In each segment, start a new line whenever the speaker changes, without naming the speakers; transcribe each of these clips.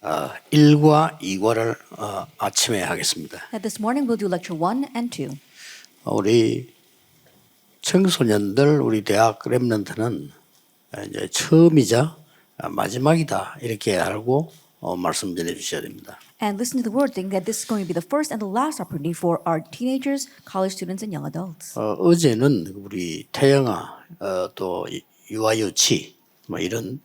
1과 2과를 아침에 하겠습니다.
This morning we'll do lecture 1 and 2.
우리 청소년들, 우리 대학 랩런트는 이제 처음이자 마지막이다 이렇게 알고 말씀 전해 주셔야 됩니다.
And listen to the word, think that this is going to be the first and the last opportunity for our teenagers, college students, and young adults.
어제는 우리 태영아 또 유아유치 뭐 이런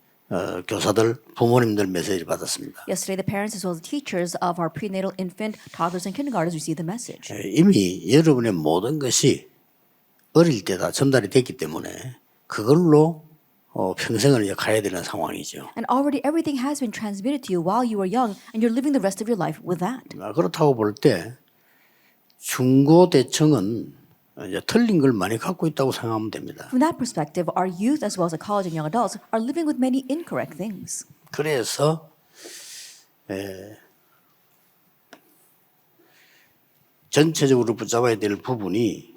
교사들 부모님들 메시지를 받았습니다.
Yesterday, the parents as well as the teachers of our prenatal, infant, toddlers, and kindergartens received the message.
이미 여러분의 모든 것이 어릴 때 다 전달이 됐기 때문에 그걸로 평생을 가야 되는 상황이죠.
And already everything has been transmitted to you while you were young, and you're living the rest of your life with that.
그렇다고 볼 때 중고대청은 이제 틀린 걸 많이 갖고 있다고 생각하면 됩니다.
From that perspective, our youth as well as the college and young adults are living with many incorrect things.
그래서 전체적으로 붙잡아야 될 부분이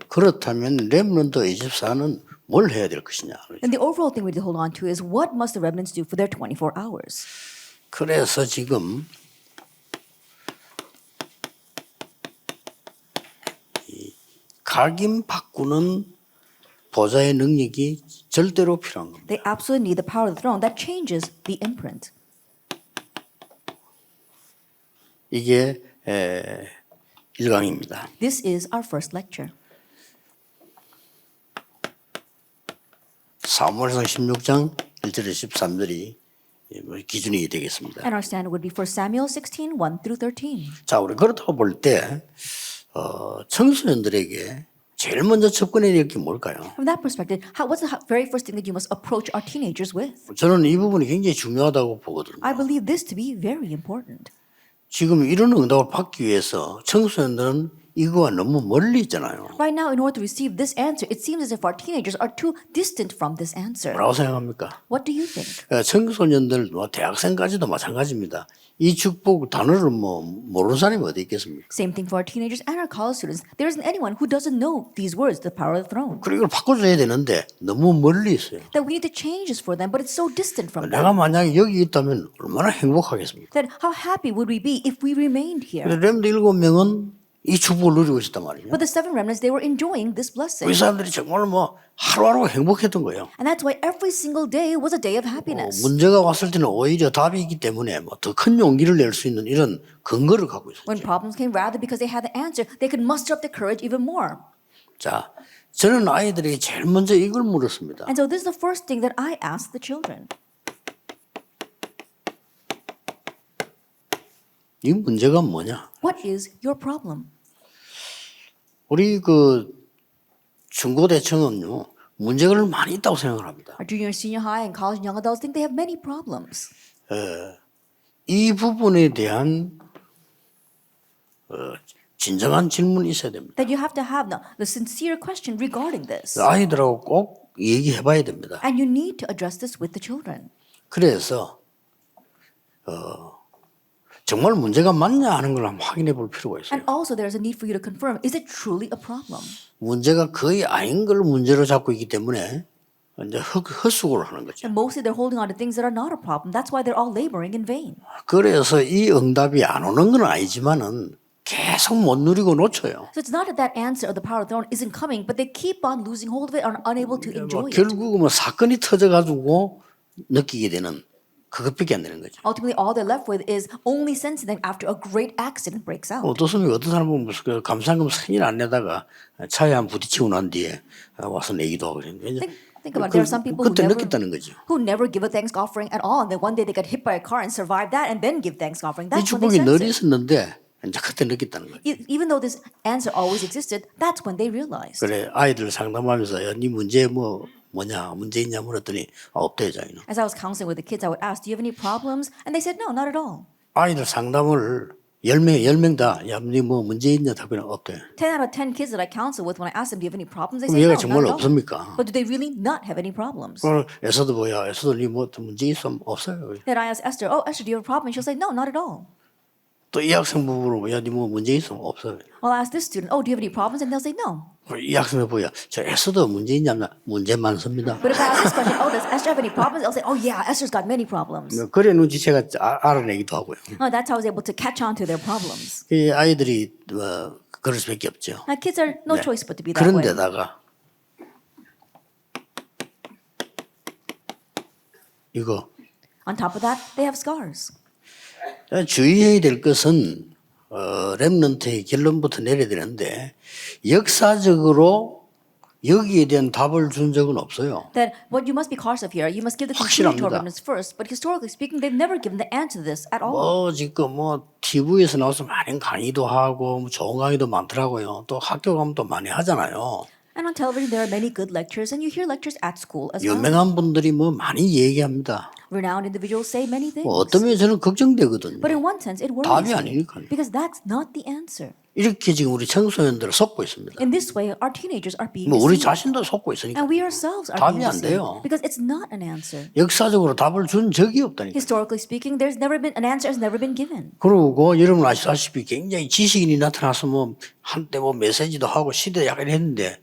그렇다면 렘넌트 24는 뭘 해야 될 것이냐.
And the overall thing we need to hold on to is what must the remnants do for their 24 hours?
그래서 지금 각인 바꾸는 보좌의 능력이 절대로 필요한 겁니다.
They absolutely need the power of the throne that changes the imprint.
이게 1강입니다.
This is our first lecture.
사무엘상 16장 1절에서 13절이 기준이 되겠습니다.
And our standard would be 1 Samuel 16, 1 through 13.
자, 우리 그렇다고 볼 때 청소년들에게 제일 먼저 접근해야 될 게 뭘까요?
From that perspective, what's the very first thing that you must approach our teenagers with?
저는 이 부분이 굉장히 중요하다고 보거든요.
I believe this to be very important.
지금 이런 응답을 받기 위해서 청소년들은 이거와 너무 멀리 있잖아요.
Right now, in order to receive this answer, it seems as if our teenagers are too distant from this answer.
뭐라고 생각합니까?
What do you think?
청소년들, 대학생까지도 마찬가지입니다. 이 축복 단어를 모르는 사람이 어디 있겠습니까?
Same thing for our teenagers and our college students. There isn't anyone who doesn't know these words, the power of the throne.
그리고 이걸 바꿔줘야 되는데 너무 멀리 있어요.
That we need to change this for them, but it's so distant from them.
내가 만약에 여기 있다면 얼마나 행복하겠습니까?
Then how happy would we be if we remained here?
렘드 7명은 이 축복을 누리고 있었단 말이에요.
But the 7 remnants, they were enjoying this blessing.
우리 사람들이 정말 하루하루 행복했던 거예요.
And that's why every single day was a day of happiness.
문제가 왔을 때는 오히려 답이 있기 때문에 더 큰 용기를 낼 수 있는 이런 근거를 갖고
When
있었죠.
problems came, rather because they had the answer, they could muster up the courage even more.
자, 저는 아이들에게 제일 먼저 이걸 물었습니다.
And so this is the first thing that I asked the children.
이 문제가 뭐냐?
What is your problem?
우리 중고대청은요 문제가 많이 있다고 생각을 합니다.
Our junior, senior high, and college and young adults think they have many problems.
이 부분에 대한 진정한 질문이 있어야 됩니다.
That you have to have the sincere question regarding this.
아이들하고 꼭 얘기해봐야 됩니다.
And you need to address this with the children.
그래서 정말 문제가 맞냐 하는 걸 한번 확인해 볼 필요가 있어요.
And also there is a need for you to confirm, is it truly a problem?
문제가 거의 아닌 걸 문제로 잡고 있기 때문에 이제 헛수고를 하는 거죠.
And mostly they're holding on to things that are not a problem. That's why they're all laboring in vain.
그래서 이 응답이 안 오는 건 아니지만은 계속 못 누리고 놓쳐요.
So it's not that that answer of the power of the throne isn't coming, but they keep on losing hold of it and are unable to enjoy it.
결국은 사건이 터져가지고 느끼게 되는 그것밖에 안 되는 거죠.
Ultimately, all they're left with is only sensing that after a great accident breaks out.
어떻습니까? 어떤 사람은 무슨 감상금 생일 안 내다가 차에 한 부딪히고 난 뒤에 와서 내기도 하고 그러는데
Think about it. There are some people
그때 느꼈다는 거죠.
who never give a thanks offering at all, and then one day they got hit by a car and survived that, and then give thanks offering.
이
That's when they
축복이 늘
sense it.
있었는데 이제 그때 느꼈다는 거죠.
Even though this answer always existed, that's when they realized.
그래 아이들 상담하면서 야, 네 문제 뭐냐 문제 있냐 물었더니 없대요 자기는.
As I was counseling with the kids, I would ask, "Do you have any problems?" And they said, "No, not at all."
아이들 상담을 10명 다 야, 네 문제 있냐 답변은 없대.
10 out of 10 kids that I counsel with, when I ask them, "Do you have any problems?" They
그럼
say,
얘가
"No,
정말
not at all."
없습니까?
But do they really not have any problems?
에서도 네 문제 있으면 없어요.
Then I ask Esther, "Oh, Esther, do you have a problem?" And she'll say, "No, not at all."
또 이 학생부 물어보면 야, 니 뭐 문제 있어? 없어요.
I'll ask this student, oh, do you have any problems? And they'll say no.
이 학생을 보여. 저 S도 문제 있냐면 문제 많습니다.
But if I ask this question, oh, does Esther have any problems? They'll say, oh, yeah, Esther's got many problems.
그래 눈치채가 알아내기도 하고요.
Oh, that's how I was able to catch on to their problems.
이 아이들이 그럴 수밖에 없죠.
Now, kids are no choice but to be that way.
그런데다가 이거
On top of that, they have scars.
주의해야 될 것은 렘넌트의 결론부터 내려야 되는데 역사적으로 여기에 대한 답을 준 적은 없어요.
That what you must be cautious of here, you must give the conclusion to our
확실합니다.
remnants first. But historically speaking, they've never given the answer to this at all.
지금 TV에서 나와서 많은 강의도 하고 좋은 강의도 많더라고요. 또 학교 가면 또 많이 하잖아요.
And on television, there are many good lectures, and you hear lectures at school as well.
유명한 분들이 많이 얘기합니다.
Renowned individuals say many things.
어떤 면에서는 걱정되거든요.
But in one sense, it worries
답이
me
아니니까요.
because that's not the answer.
이렇게 지금 우리 청소년들을 속고 있습니다.
In this way, our teenagers are being
우리
deceived.
자신도 속고 있으니까
And we ourselves are
답이
being
안
deceived
돼요.
because it's not an answer.
역사적으로 답을 준 적이 없다니까.
Historically speaking, there's never been an answer has never been given.
그러고 여러분 아시다시피 굉장히 지식인이 나타나서 한때 메시지도 하고 시대 약간 했는데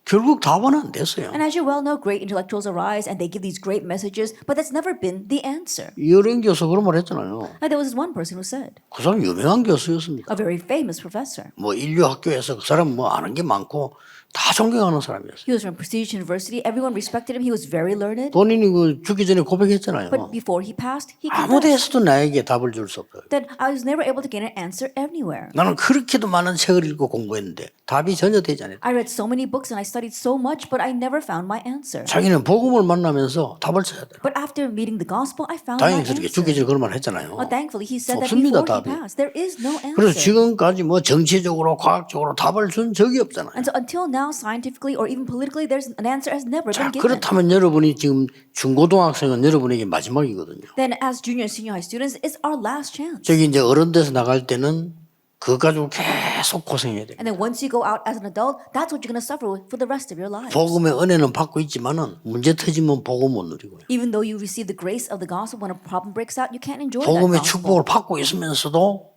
결국 답은 안 됐어요.
And as you well know, great intellectuals arise and they give these great messages, but that's never been the answer.
여론 교수 그런 말 했잖아요.
Now, there was this one person who said,
그 사람 유명한 교수였습니다.
a very famous professor.
인류 학교에서 그 사람 아는 게 많고 다 존경하는 사람이었어요.
He was from prestigious university. Everyone respected him. He was very learned.
본인이 죽기 전에 고백했잖아요.
But before he passed, he
아무
confessed
데서도 나에게 답을 줄 수 없어요.
that I was never able to get an answer anywhere.
나는 그렇게도 많은 책을 읽고 공부했는데 답이 전혀 되지 않았다.
I read so many books and I studied so much, but I never found my answer.
자기는 복음을 만나면서 답을 찾아야 돼요.
But after meeting the gospel, I found my
다행스럽게
answer.
죽기 전에 그런 말 했잖아요.
Thankfully, he said that
없습니다,
before he
답이.
passed, there is no
그래서
answer.
지금까지 정치적으로 과학적으로 답을 준 적이 없잖아요.
And so until now, scientifically or even politically, there's an answer has never
자,
been given.
그렇다면 여러분이 지금 중고등학생은 여러분에게 마지막이거든요.
Then as junior and senior high students, it's our last chance.
저기 이제 어른 돼서 나갈 때는 그거 가지고 계속 고생해야 돼요.
And then once you go out as an adult, that's what you're going to suffer with for the rest of your life.
복음의 은혜는 받고 있지만은 문제 터지면 복음 못 누리고요.
Even though you receive the grace of the gospel, when a problem breaks out, you can't enjoy that
복음의
gospel.
축복을 받고 있으면서도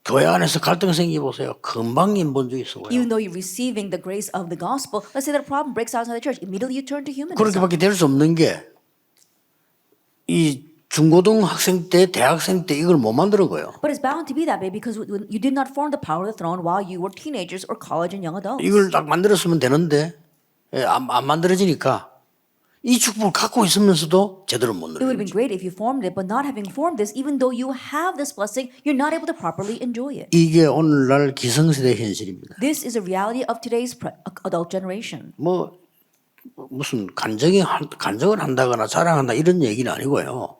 교회 안에서 갈등 생기 보세요. 금방 인본주의 있어요.
Even though you're receiving the grace of the gospel, let's say that a problem breaks out inside the church, immediately you turn to humanism.
그렇게밖에 될 수 없는 게 이 중고등학생 때, 대학생 때 이걸 못 만드는 거예요.
But it's bound to be that way because you did not form the power of the throne while you were teenagers or college and young adults.
이걸 딱 만들었으면 되는데 안 만들어지니까 이 축복을 갖고 있으면서도 제대로 못
It would have
누리는
been great if you formed it, but not having formed this, even though you have this blessing, you're not able to properly enjoy it.
이게 오늘날 기성세대 현실입니다.
This is a reality of today's adult generation.
무슨 간증을 한다거나 자랑한다 이런 얘기는 아니고요.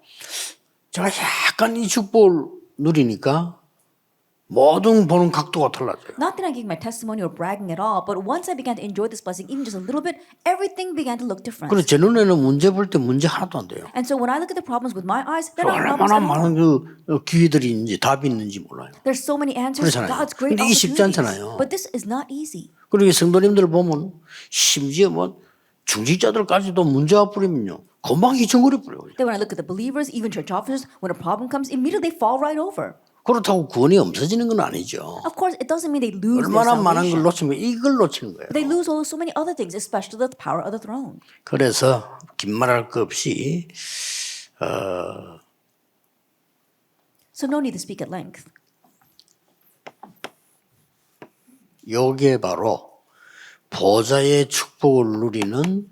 제가 약간 이 축복을 누리니까 모든 보는 각도가 달라져요.
Not that I give my testimony or bragging at all, but once I began to enjoy this blessing, even just a little bit, everything began to look different.
그리고 제 눈에는 문제 볼 때 문제 하나도 안 돼요.
And so when I look at the problems with my eyes, there are no problems
얼마나
at all.
많은 기회들이 있는지 답이 있는지 몰라요.
There's so many answers,
그렇잖아요.
God's great
근데 이게 쉽지
opportunities.
않잖아요.
But this is not easy.
그리고 성도님들 보면 심지어 중직자들까지도 문제가 뿌리면요 금방 잊어버려 버려요.
Then when I look at the believers, even church officers, when a problem comes, immediately they fall right over.
그렇다고 구원이 없어지는 건 아니죠.
Of course, it doesn't mean they lose their
얼마나 많은 걸
salvation.
놓치면 이걸 놓치는 거예요.
They lose also so many other things, especially the power of the throne.
그래서 긴 말할 거 없이
So no need to speak at length.
요게 바로 보좌의 축복을 누리는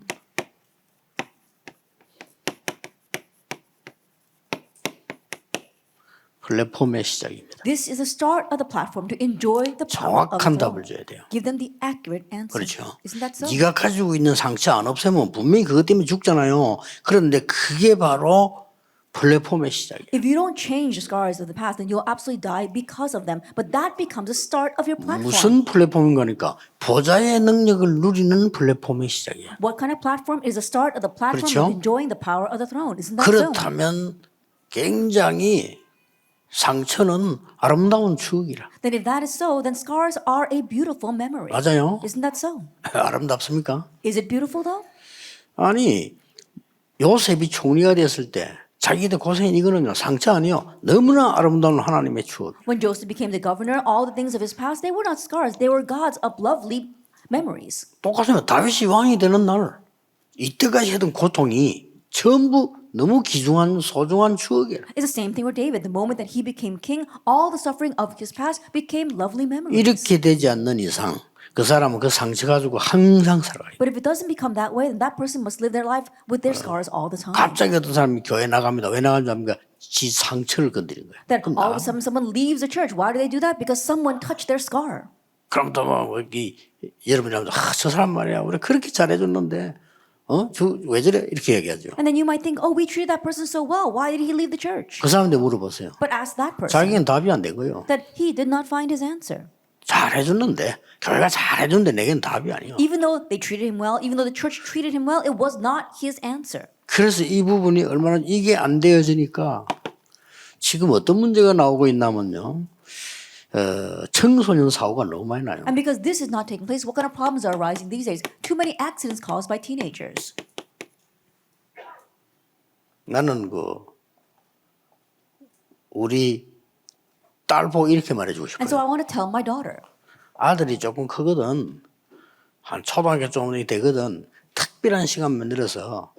플랫폼의 시작입니다.
This is the start of the platform to enjoy the power of
정확한
the
답을
throne.
줘야 돼요.
Give them the accurate answer.
그렇죠.
Isn't that so?
네가 가지고 있는 상처 안 없애면 분명히 그것 때문에 죽잖아요. 그런데 그게 바로 플랫폼의 시작이에요.
If you don't change the scars of the past, then you'll absolutely die because of them. But that becomes the start of your platform.
무슨 플랫폼인가니까 보좌의 능력을 누리는 플랫폼의 시작이에요.
What kind of platform is the start of the platform
그렇죠?
of enjoying the power of the throne? Isn't that so?
그렇다면 굉장히 상처는 아름다운 추억이라.
Then if that is so, then scars are a beautiful memory.
맞아요.
Isn't that so?
아름답습니까?
Is it beautiful though?
아니 요셉이 총리가 됐을 때 자기들 고생한 이거는요 상처 아니요 너무나 아름다운 하나님의 추억.
When Joseph became the governor, all the things of his past, they were not scars. They were God's lovely memories.
똑같아요. 다윗이 왕이 되는 날 이때까지 했던 고통이 전부 너무 귀중한 소중한 추억이에요.
It's the same thing with David. The moment that he became king, all the suffering of his past became lovely memories.
이렇게 되지 않는 이상 그 사람은 그 상처 가지고 항상 살아가요.
But if it doesn't become that way, then that person must live their life with their scars all the time.
갑자기 어떤 사람이 교회 나갑니다. 왜 나가는지 압니까? 지 상처를 건드린 거예요.
That all of a sudden someone leaves the church. Why do they do that? Because someone touched their scar.
그럼 또 뭐 여러분이 하면 저 사람 말이야 우리 그렇게 잘해줬는데 왜 저래 이렇게 얘기하죠.
And then you might think, oh, we treated that person so well. Why did he leave the church?
그 사람한테 물어보세요.
But ask that person
자기는 답이 안 되고요.
that he did not find his answer.
잘해줬는데 교회가 잘해줬는데 내겐 답이 아니에요.
Even though they treated him well, even though the church treated him well, it was not his answer.
그래서 이 부분이 얼마나 이게 안 되어지니까 지금 어떤 문제가 나오고 있냐면요. 청소년 사고가 너무 많이 나요.
And because this is not taking place, what kind of problems are arising these days? Too many accidents caused by teenagers.
나는 우리 딸 보고 이렇게 말해주고
And so
싶어요.
I want to tell my daughter.
아들이 조금 크거든. 한 초등학교 정도 되거든. 특별한 시간 만들어서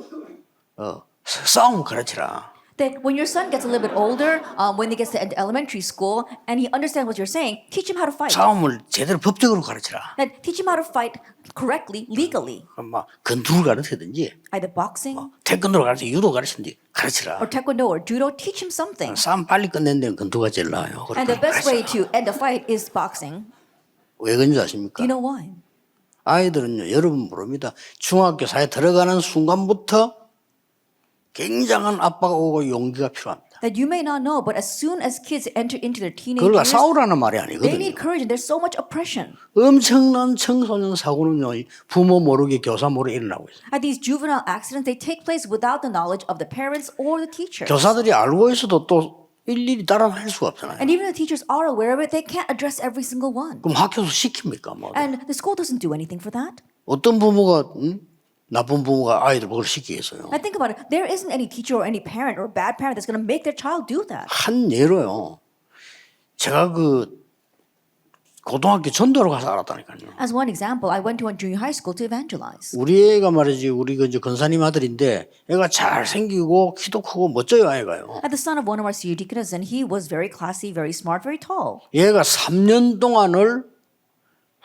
싸움 가르치라.
That when your son gets a little bit older, when he gets to elementary school, and he understands what you're saying, teach him how to fight.
싸움을 제대로 법적으로 가르치라.
That teach him how to fight correctly, legally.
막 건투를 가르치든지
Either boxing,
태권도를 가르치 유도 가르치든지 가르치라.
or taekwondo, or judo, teach him something.
싸움 빨리 끝낸 데는 건투가 제일 나아요.
And the best way to end a fight is boxing.
왜 그런지
Do
아십니까?
you know why?
아이들은요, 여러분 모릅니다. 중학교 사에 들어가는 순간부터 굉장한 압박이 오고 용기가 필요합니다.
That you may not know, but as soon as kids enter into their teenage
그걸로
years,
싸우라는 말이
they
아니거든요.
need courage, and there's so much oppression.
엄청난 청소년 사고는요, 부모 모르게 교사 모르게 일어나고 있어요.
At these juvenile accidents, they take place without the knowledge of the parents or the teachers.
교사들이 알고 있어도 또 일일이 따라할 수가 없잖아요.
And even if the teachers are aware of it, they can't address every single one.
그럼 학교에서 시킵니까? 뭐
And the school doesn't do anything for that.
어떤 부모가 나쁜 부모가 아이들 그걸 시키겠어요.
I think about it. There isn't any teacher or any parent or bad parent that's going to make their child do that.
한 예로요. 제가 고등학교 전도로 가서 알았다니까요.
As one example, I went to a junior high school to evangelize.
우리 애가 말이지 우리 이제 권사님 아들인데 애가 잘 생기고 키도 크고 멋져요 애가요.
At the son of one of our senior deaconess, and he was very classy, very smart, very tall.
얘가 3년 동안을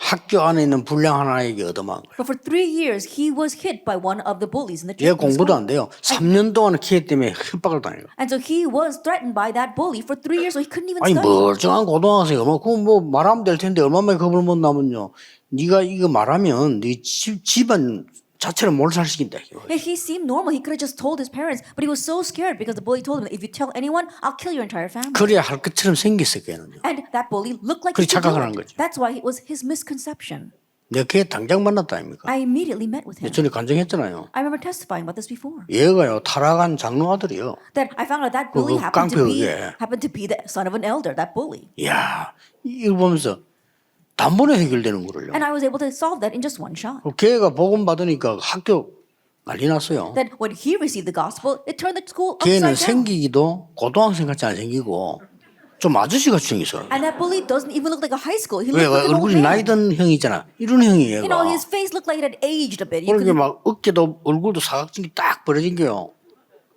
학교 안에 있는 불량 하나에게 얻어맞은 거예요.
But for 3 years, he was hit by one of the bullies in the
얘
church.
공부도 안 돼요. 3년 동안 키 때문에 협박을 당해요.
And so he was threatened by that bully for 3 years, so he couldn't even
아니
study.
멀쩡한 고등학생이 뭐 말하면 될 텐데 얼마나 겁을 못 나면요. 네가 이거 말하면 네 집안 자체를 몰살시킨다.
If he seemed normal, he could have just told his parents, but he was so scared because the bully told him, if you tell anyone, I'll kill your entire family.
그래야 할 것처럼 생겼어 걔는요.
And that bully looked like
그래,
he could do
착각을 한
it.
거지.
That's why it was his misconception.
내가 걔 당장 만났다 아닙니까?
I immediately met with him.
전에 간증했잖아요.
I remember testifying about this before.
얘가요 타락한 장로 아들이요.
That I found out that bully
그
happened
깡패에게.
to be the son of an elder, that bully.
이야 이걸 보면서 단번에 해결되는 거를요.
And I was able to solve that in just one shot.
걔가 복음 받으니까 학교 난리 났어요.
That when he received the gospel, it turned the school
걔는
upside down.
생기기도 고등학생 같이 안 생기고 좀 아저씨 같이 생겼어.
And that bully doesn't even look like a high school. He
왜
looked like an old
얼굴이 나이
man.
든 형이 있잖아. 이런 형이
You know,
얘가.
his face looked like it had aged a bit. You
그렇게
could,
막 어깨도 얼굴도 사각진이 딱 벌어진 게요.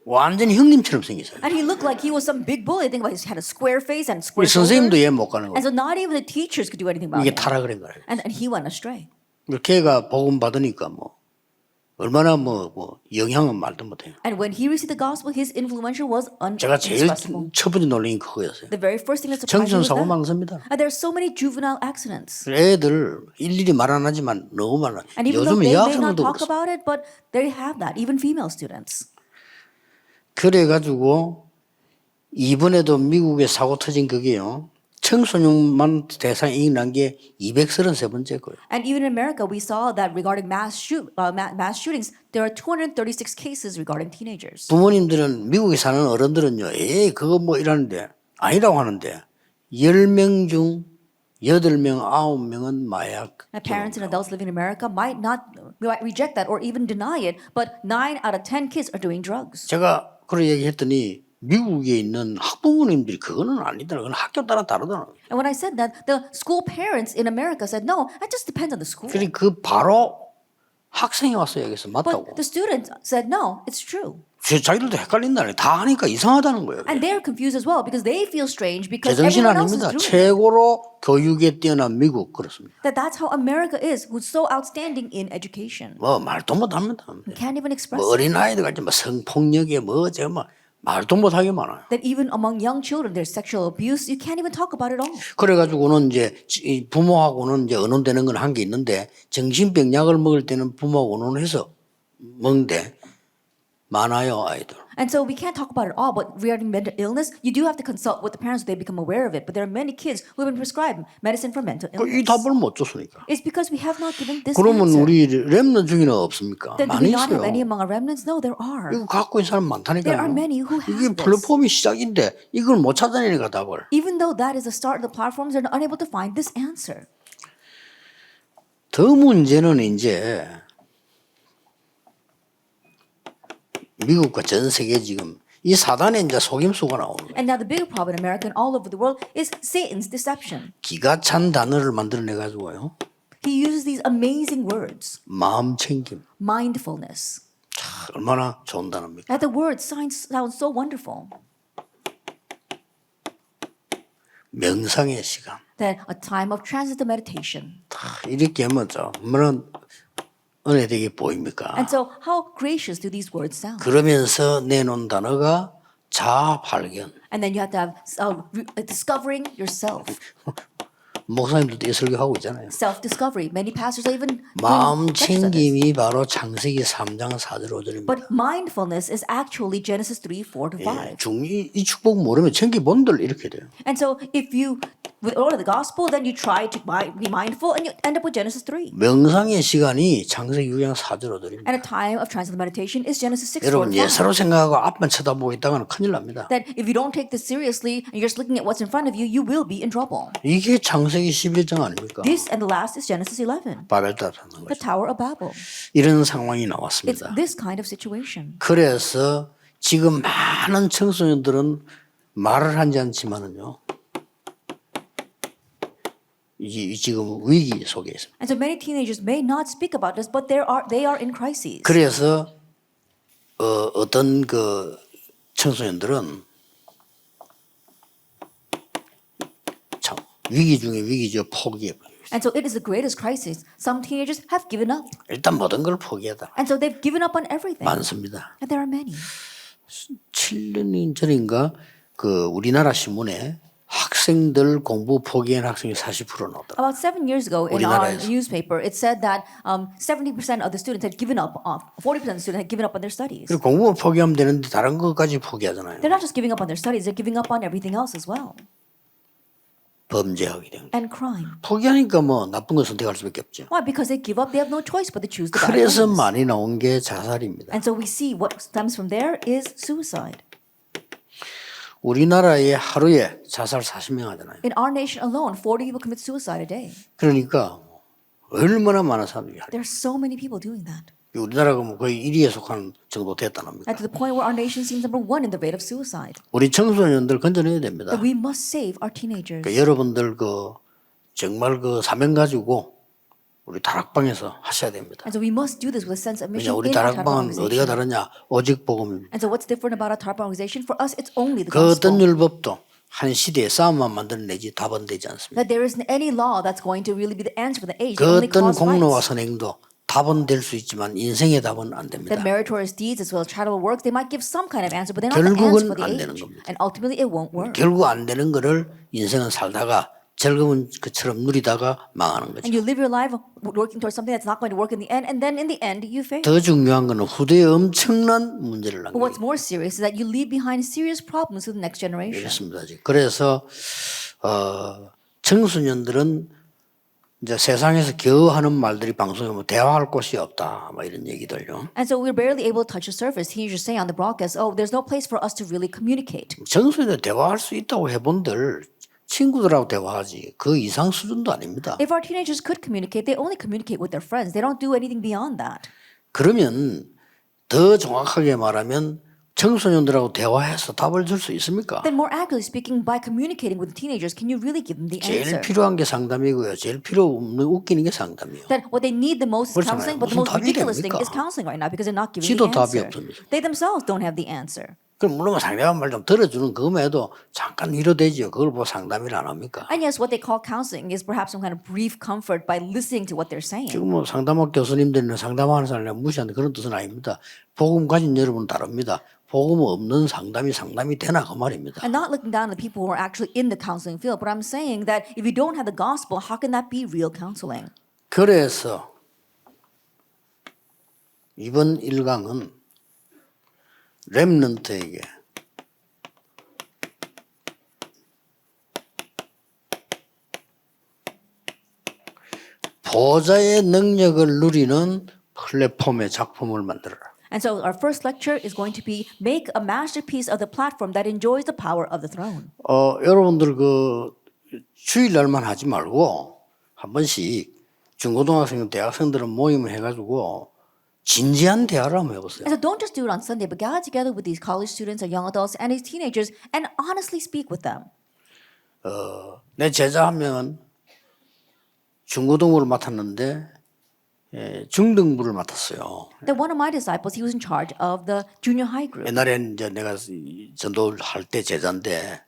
완전히 형님처럼 생겼어요.
and he looked like he was some big bully. Think about it. He had a square face and
우리
square
선생님도
shoulders.
얘 못 가는
And
거예요.
so not even the teachers could do anything about
이게
him.
타락을 한 거예요.
And he went astray.
걔가 복음 받으니까 뭐 얼마나 뭐 영향은 말도 못해요.
And when he received the gospel, his influence was
제가 제일
inexpressible.
첫 번째 놀란 게 그거였어요.
The very first thing that surprised me
청소년
was
사고
that.
많습니다.
And there are so many juvenile accidents.
애들 일일이 말 안 하지만 너무 많아.
And even though
요즘에
they may not
여학생들도
talk
그렇습니다.
about it, but they have that, even female students.
그래가지고 이번에도 미국에 사고 터진 그게요. 청소년만 대상이 난 게 233번째 거예요.
And even in America, we saw that regarding mass shootings, there are 236 cases regarding teenagers.
부모님들은 미국에 사는 어른들은요. 에이 그거 뭐 이러는데 아니라고 하는데 10명 중 8명, 9명은 마약.
Parents and adults living in America might reject that or even deny it, but 9 out of 10 kids are doing drugs.
제가 그래 얘기했더니 미국에 있는 학부모님들이 그거는 아니다. 그건 학교 따라 다르다.
And when I said that, the school parents in America said, no, that just depends on the school.
그러니 그 바로 학생이 와서 얘기해서 맞다고.
But the students said, no, it's true.
자기들도 헷갈린다니. 다 하니까 이상하다는 거예요.
And they're confused as well because they feel strange because
제정신
everyone else is
아닙니다.
doing it.
최고로 교육에 뛰어난 미국 그렇습니다.
That's how America is, who's so outstanding in education.
뭐 말도 못합니다.
You can't even express
뭐
it.
어린 아이들 같이 뭐 성폭력에 뭐 제가 뭐 말도 못하게 많아요.
That even among young children, there's sexual abuse. You can't even talk about it all.
그래가지고는 이제 부모하고는 이제 의논되는 건 한 게 있는데 정신병 약을 먹을 때는 부모하고 의논해서 먹는데 많아요 아이들.
And so we can't talk about it all, but regarding mental illness, you do have to consult with the parents so they become aware of it. But there are many kids who have been prescribed medicine for mental
이
illness.
답을 못 줬으니까.
It's because we have not given this
그러면
answer.
우리 렘넌트 중에는 없습니까?
Then do
많이
we not
있어요.
have any among our remnants? No, there are.
이거 갖고 있는 사람 많다니까요.
There are many who have
이게
this.
플랫폼이 시작인데 이걸 못 찾아내니까 답을.
Even though that is the start of the platforms, they're unable to find this answer.
더 문제는 이제 미국과 전 세계 지금 이 사단의 이제 속임수가 나오는 거예요.
And now the bigger problem in America and all over the world is Satan's deception.
기가 찬 단어를 만들어내 가지고요.
He uses these amazing words.
마음 챙김.
Mindfulness.
얼마나 좋은 단어입니까?
That the word sounds so wonderful.
명상의 시간.
That a time of transcendental meditation.
이렇게 하면 얼마나 은혜되게 보입니까?
And so how gracious do these words sound?
그러면서 내놓은 단어가 자아 발견.
And then you have to have discovering yourself.
목사님들도 이 설교하고 있잖아요.
Self-discovery. Many pastors are even
마음
doing lectures on this.
챙김이 바로 창세기 3장 4절 5절입니다.
But mindfulness is actually Genesis 3, 4 to 5.
이 축복 모르면 챙겨본들 이렇게 돼요.
And so if you, with all of the gospel, then you try to be mindful and you end up with Genesis 3.
명상의 시간이 창세기 6장 4절 5절입니다.
And a time of transcendental meditation is Genesis 6, 4
여러분
to 5.
예사로 생각하고 앞만 쳐다보고 있다가는 큰일 납니다.
That if you don't take this seriously and you're just looking at what's in front of you, you will be in trouble.
이게 창세기 11장 아닙니까?
This and the last is Genesis 11,
바벨탑 하는
the
거죠.
Tower of Babel.
이런 상황이
It's
나왔습니다.
this kind of situation.
그래서 지금 많은 청소년들은 말을 하지 않지만은요. 지금 위기 속에 있습니다.
And so many teenagers may not speak about this, but they are in crises.
그래서 어떤 그 청소년들은 참 위기 중에 위기죠. 포기해버려요.
And so it is the greatest crisis. Some teenagers have given up.
일단 모든 걸 포기하다.
And so they've given up on everything.
많습니다.
And there are many.
7년 전인가 그 우리나라 신문에 학생들 공부 포기한 학생이 40% 나오더라고요.
About 7 years ago in our
우리나라에서.
newspaper, it said that 70% of the students had given up, 40% of the students had given up on their studies.
그리고 공부만 포기하면 되는데 다른 것까지 포기하잖아요.
They're not just giving up on their studies, they're giving up on everything else as well.
범죄하게 된 거예요.
And crime.
포기하니까 뭐 나쁜 거 선택할 수밖에 없죠.
Why? Because they give up, they have no choice but to choose the bad
그래서
ones.
많이 나온 게 자살입니다.
And so we see what stems from there is suicide.
우리나라에 하루에 자살 40명 하잖아요.
In our nation alone, 40 people commit suicide a day.
그러니까 얼마나 많은 사람들이 하죠.
There are so many people doing that.
우리나라가 뭐 거의 1위에 속한 정도 됐다는 겁니까?
And to the point where our nation seems number 1 in the rate of suicide.
우리 청소년들 건져내야 됩니다.
That we must save our teenagers.
그러니까 여러분들 그 정말 그 사명 가지고 우리 다락방에서 하셔야 됩니다.
And so we must do this with a sense of mission
우리
in our
다락방은
Tarpa
어디가
organization.
다르냐? 오직 복음입니다.
And so what's different about our Tarpa organization? For us, it's only the
그
gospel.
어떤 율법도 한 시대에 싸움만 만들어내지 답은 되지 않습니다.
That there isn't any law that's going to really be the answer for the age.
그
They only
어떤
cause
공로와
fights.
선행도 답은 될 수 있지만 인생의 답은 안 됩니다.
That meritorious deeds as well as charitable works, they might give some kind of answer, but they're not the
결국은
answer for the
안
age.
되는 겁니다.
And ultimately, it won't work.
결국 안 되는 거를 인생은 살다가 즐거운 것처럼 누리다가 망하는 거죠.
And you live your life working towards something that's not going to work in the end, and then in the end, you fail.
더 중요한 거는 후대에 엄청난 문제를
But what's
남겨요.
more serious is that you leave behind serious problems to the next generation.
그렇습니다. 그래서 청소년들은 이제 세상에서 겨우 하는 말들이 방송에 뭐 대화할 곳이 없다, 뭐 이런 얘기들요.
And so we're barely able to touch the surface. Teenagers say on the broadcast, "Oh, there's no place for us to really communicate."
청소년들 대화할 수 있다고 해본들 친구들하고 대화하지 그 이상 수준도 아닙니다.
If our teenagers could communicate, they only communicate with their friends. They don't do anything beyond that.
그러면 더 정확하게 말하면 청소년들하고 대화해서 답을 줄 수 있습니까?
Then more accurately speaking, by communicating with teenagers, can you really give them the
제일
answer?
필요한 게 상담이고요. 제일 필요 없는 웃기는 게 상담이요.
That what they need the most is
그렇잖아요.
counseling, but the
무슨
most
답이
ridiculous thing
됩니까?
is counseling right now because they're not giving
지도
the
답이
answer.
없습니다.
They themselves don't have the answer.
그럼 물론 상대방 말 좀 들어주는 그음에도 잠깐 위로되지요. 그걸 뭐 상담이라 안 합니까?
And yes, what they call counseling is perhaps some kind of brief comfort by listening to what they're saying.
지금 뭐 상담학 교수님들이나 상담하는 사람을 무시하는 그런 뜻은 아닙니다. 복음 가진 여러분 다릅니다. 복음 없는 상담이 되나 그 말입니다.
And not looking down on the people who are actually in the counseling field, but I'm saying that if you don't have the gospel, how can that be real counseling?
그래서 이번 1강은 렘넌트에게 보좌의 능력을 누리는 플랫폼의 작품을 만들어라.
And so our first lecture is going to be make a masterpiece of the platform that enjoys the power of the throne.
여러분들 그 주일날만 하지 말고 한 번씩 중고등학생, 대학생들은 모임을 해가지고 진지한 대화를 한번 해보세요.
And so don't just do it on Sunday, but gather together with these college students or young adults and these teenagers and honestly speak with them.
내 제자 한 명은 중고등부를 맡았는데 중등부를 맡았어요.
That one of my disciples, he was in charge of the junior high group.
옛날에는 이제 내가 전도를 할 때 제자인데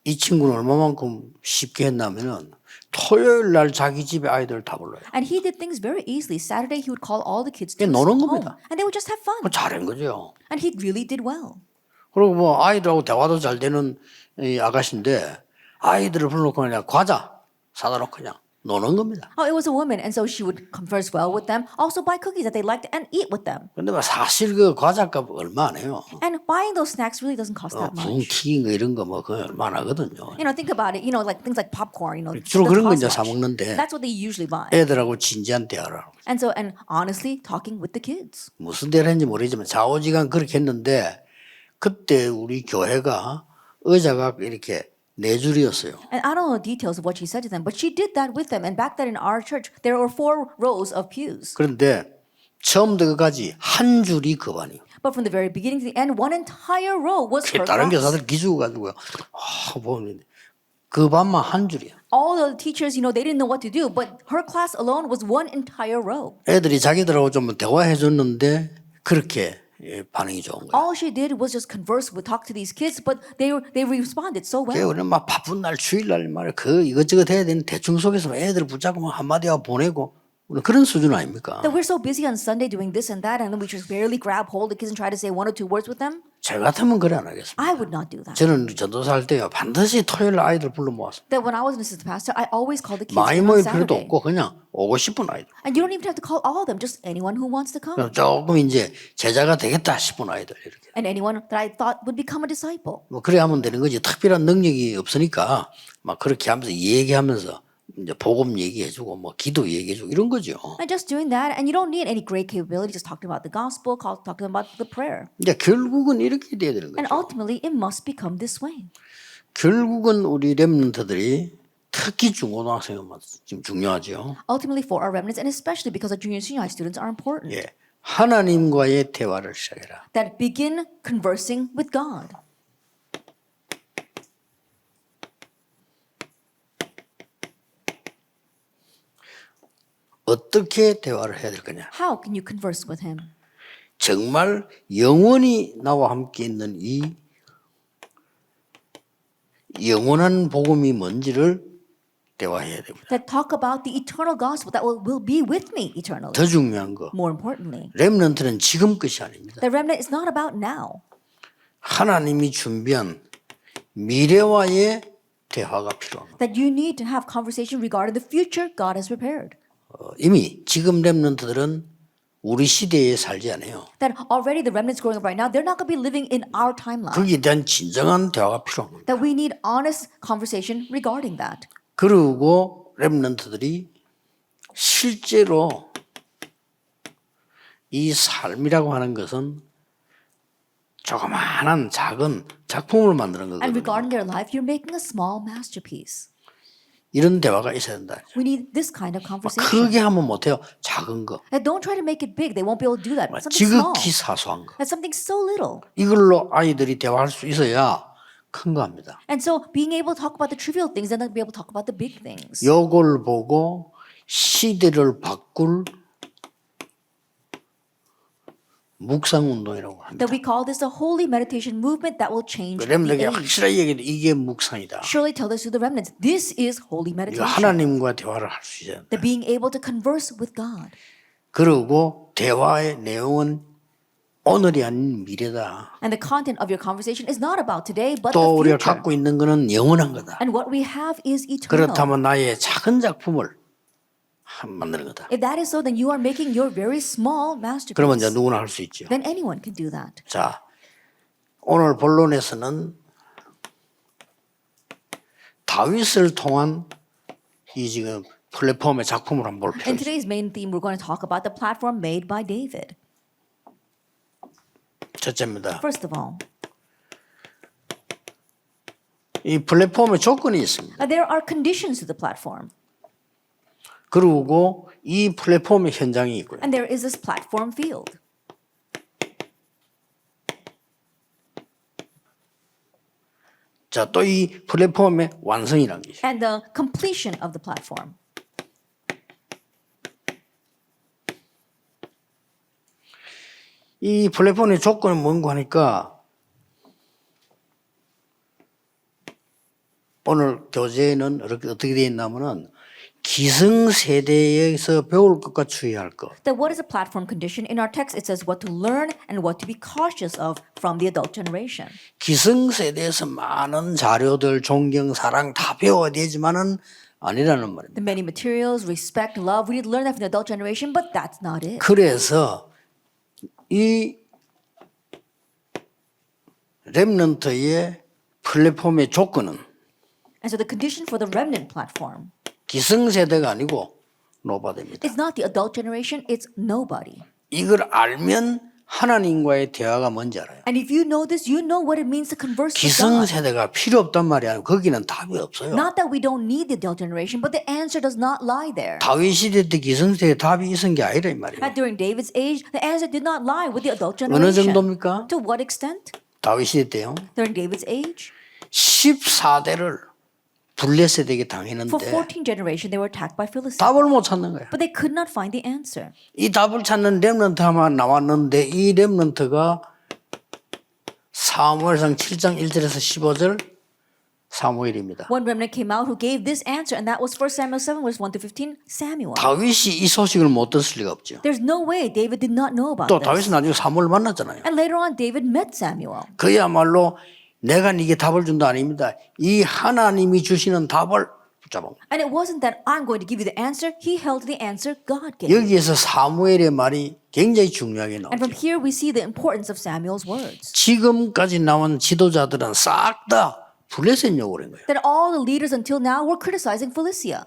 이 친구는 얼마만큼 쉽게 했냐면은 토요일 날 자기 집에 아이들 다 불러요.
And he did things very easily. Saturday, he would call all the kids to his
노는
home.
겁니다.
And they would just have fun.
잘한 거죠.
And he really did well.
그리고 뭐 아이들하고 대화도 잘 되는 이 아가씨인데 아이들을 불러놓고 그냥 과자 사다 놓고 그냥 노는 겁니다.
Oh, it was a woman. And so she would converse well with them, also buy cookies that they liked and eat with them.
근데 뭐 사실 그 과자값 얼마 안 해요.
And buying those snacks really doesn't cost that
붕
much.
튀긴 거 이런 거 뭐 그거 얼마 안 하거든요.
You know, think about it. You know, like things like popcorn. You know,
주로 그런 거 이제
doesn't
사
cost much.
먹는데
That's what they usually buy.
애들하고 진지한 대화를 하고
And so, and honestly, talking with the kids.
무슨 대화를 했는지 모르지만 좌우지간 그렇게 했는데 그때 우리 교회가 의자가 이렇게 네 줄이었어요.
And I don't know the details of what she said to them, but she did that with them. And back then in our church, there were 4 rows of pews.
그런데 처음부터 끝까지 한 줄이 그 반이에요.
But from the very beginning to the end, one entire row was her
다른
class.
교사들 기죽어가지고요. 보면 그 반만 한 줄이야.
All the teachers, you know, they didn't know what to do, but her class alone was one entire row.
애들이 자기들하고 좀 대화해 줬는데 그렇게 반응이 좋은 거예요.
All she did was just converse with, talk to these kids, but they responded so well.
우리는 막 바쁜 날 주일날 말이야 그 이것저것 해야 되는 대충 속에서 애들 붙잡고 한마디 하고 보내고 그런 수준 아닙니까?
That we're so busy on Sunday doing this and that, and then we just barely grab hold of the kids and try to say 1 or 2 words with them.
저 같으면 그래 안 하겠습니다.
I would not do that.
저는 전도사 할 때요 반드시 토요일 날 아이들 불러 모았어요.
That when I was an assistant pastor, I always called the kids
많이
in
모일
on
필요도
Saturday.
없고 그냥 오고 싶은 아이들.
And you don't even have to call all of them, just anyone who wants to come.
조금 이제 제자가 되겠다 싶은 아이들 이렇게.
And anyone that I thought would become a disciple.
뭐 그래 하면 되는 거지. 특별한 능력이 없으니까 막 그렇게 하면서 얘기하면서 이제 복음 얘기해주고 뭐 기도 얘기해주고 이런 거죠.
And just doing that, and you don't need any great capability, just talking about the gospel, talking about the prayer.
이제 결국은 이렇게 돼야 되는
And
거죠.
ultimately, it must become this way.
결국은 우리 렘넌트들이 특히 중고등학생은 지금 중요하죠.
Ultimately, for our remnants, and especially because our junior and senior high students are important,
예, 하나님과의 대화를 시작해라.
that begin conversing with God.
어떻게 대화를 해야 될 거냐?
How can you converse with Him?
정말 영원히 나와 함께 있는 이 영원한 복음이 뭔지를 대화해야 됩니다.
That talk about the eternal gospel that will be with me eternally.
더 중요한 거,
More importantly,
렘넌트는 지금 것이 아닙니다.
the remnant is not about now.
하나님이 준비한 미래와의 대화가 필요합니다.
That you need to have conversation regarding the future God has prepared.
이미 지금 렘넌트들은 우리 시대에 살지 않아요.
That already the remnants growing up right now, they're not going to be living in our timeline.
거기에 대한 진정한 대화가 필요합니다.
That we need honest conversation regarding that.
그리고 렘넌트들이 실제로 이 삶이라고 하는 것은 조그마한 작은 작품을 만드는
And
거거든요.
regarding their life, you're making a small masterpiece.
이런 대화가 있어야 된다.
We need this kind of conversation.
크게 하면 못해요. 작은 거.
And don't try to make it big. They won't be able to do that. Something small.
지극히 사소한 거.
That's something so little.
이걸로 아이들이 대화할 수 있어야 큰 거 합니다.
And so being able to talk about the trivial things and then be able to talk about the big things.
요걸 보고 시대를 바꿀 묵상운동이라고 합니다.
That we call this a holy meditation movement that will change the
렘들에게
age.
확실하게 얘기해도 이게 묵상이다.
Surely tell this to the remnants. This is holy
이거
meditation.
하나님과 대화를 할 수 있어야 된다.
That being able to converse with God.
그리고 대화의 내용은 오늘이 아닌 미래다.
And the content of your conversation is not about today, but
또
the
우리가
future.
갖고 있는 것은 영원한 거다.
And what we have is eternal.
그렇다면 나의 작은 작품을 만드는 거다.
If that is so, then you are making your very small masterpiece.
그러면 이제 누구나 할 수 있죠.
Then anyone can do that.
자, 오늘 본론에서는 다윗을 통한 이 지금 플랫폼의 작품을 한번 볼 필요가
In
있어요.
today's main theme, we're going to talk about the platform made by David.
첫째입니다.
First of all,
이 플랫폼의 조건이 있습니다.
there are conditions to the platform.
그리고 이 플랫폼의 현장이 있고요.
And there is this platform field.
자, 또 이 플랫폼의 완성이라는 게 있어요.
And the completion of the platform.
이 플랫폼의 조건은 뭔가 하니까 오늘 교재에는 이렇게 어떻게 되어 있냐면은 기성세대에서 배울 것과 주의할 것.
That what is a platform condition? In our text, it says what to learn and what to be cautious of from the adult generation.
기성세대에서 많은 자료들, 존경, 사랑 다 배워야 되지만은 아니라는 말입니다.
The many materials, respect, love, we need to learn that from the adult generation, but that's not it.
그래서 이 렘넌트의 플랫폼의 조건은
And so the condition for the remnant platform
기성세대가 아니고 노바드입니다.
is not the adult generation, it's nobody.
이걸 알면 하나님과의 대화가 뭔지 알아요.
And if you know this, you know what it means to converse with God.
기성세대가 필요 없단 말이 아니고 거기는 답이 없어요.
Not that we don't need the adult generation, but the answer does not lie there.
다윗 시대 때 기성세대 답이 있은 게 아니라 이 말이에요.
That during David's age, the answer did not lie with the adult
어느
generation.
정도입니까?
To what extent?
다윗 시대 때요.
During David's age,
14대를 블레셋에게
for
당했는데
14 generations, they were attacked by Philistines.
답을 못 찾는 거예요.
But they could not find the answer.
이 답을 찾는 렘넌트만 나왔는데 이 렘넌트가 사무엘상 7장 1절에서 15절 사무엘입니다.
One remnant came out who gave this answer, and that was 1 Samuel 7, verse 1 to 15, Samuel.
다윗이 이 소식을 못 들었을 리가 없죠.
There's no way David did not know about
또
this.
다윗은 나중에 사무엘 만났잖아요.
And later on, David met Samuel.
그야말로 내가 네게 답을 준다 아닙니다. 이 하나님이 주시는 답을 붙잡아.
And it wasn't that I'm going to give you the answer. He held the answer God gave.
여기에서 사무엘의 말이 굉장히 중요하게
And from
나오죠.
here, we see the importance of Samuel's words.
지금까지 나온 지도자들은 싹 다 블레셋 욕을 한 거예요.
That all the leaders until now were criticizing Philistia.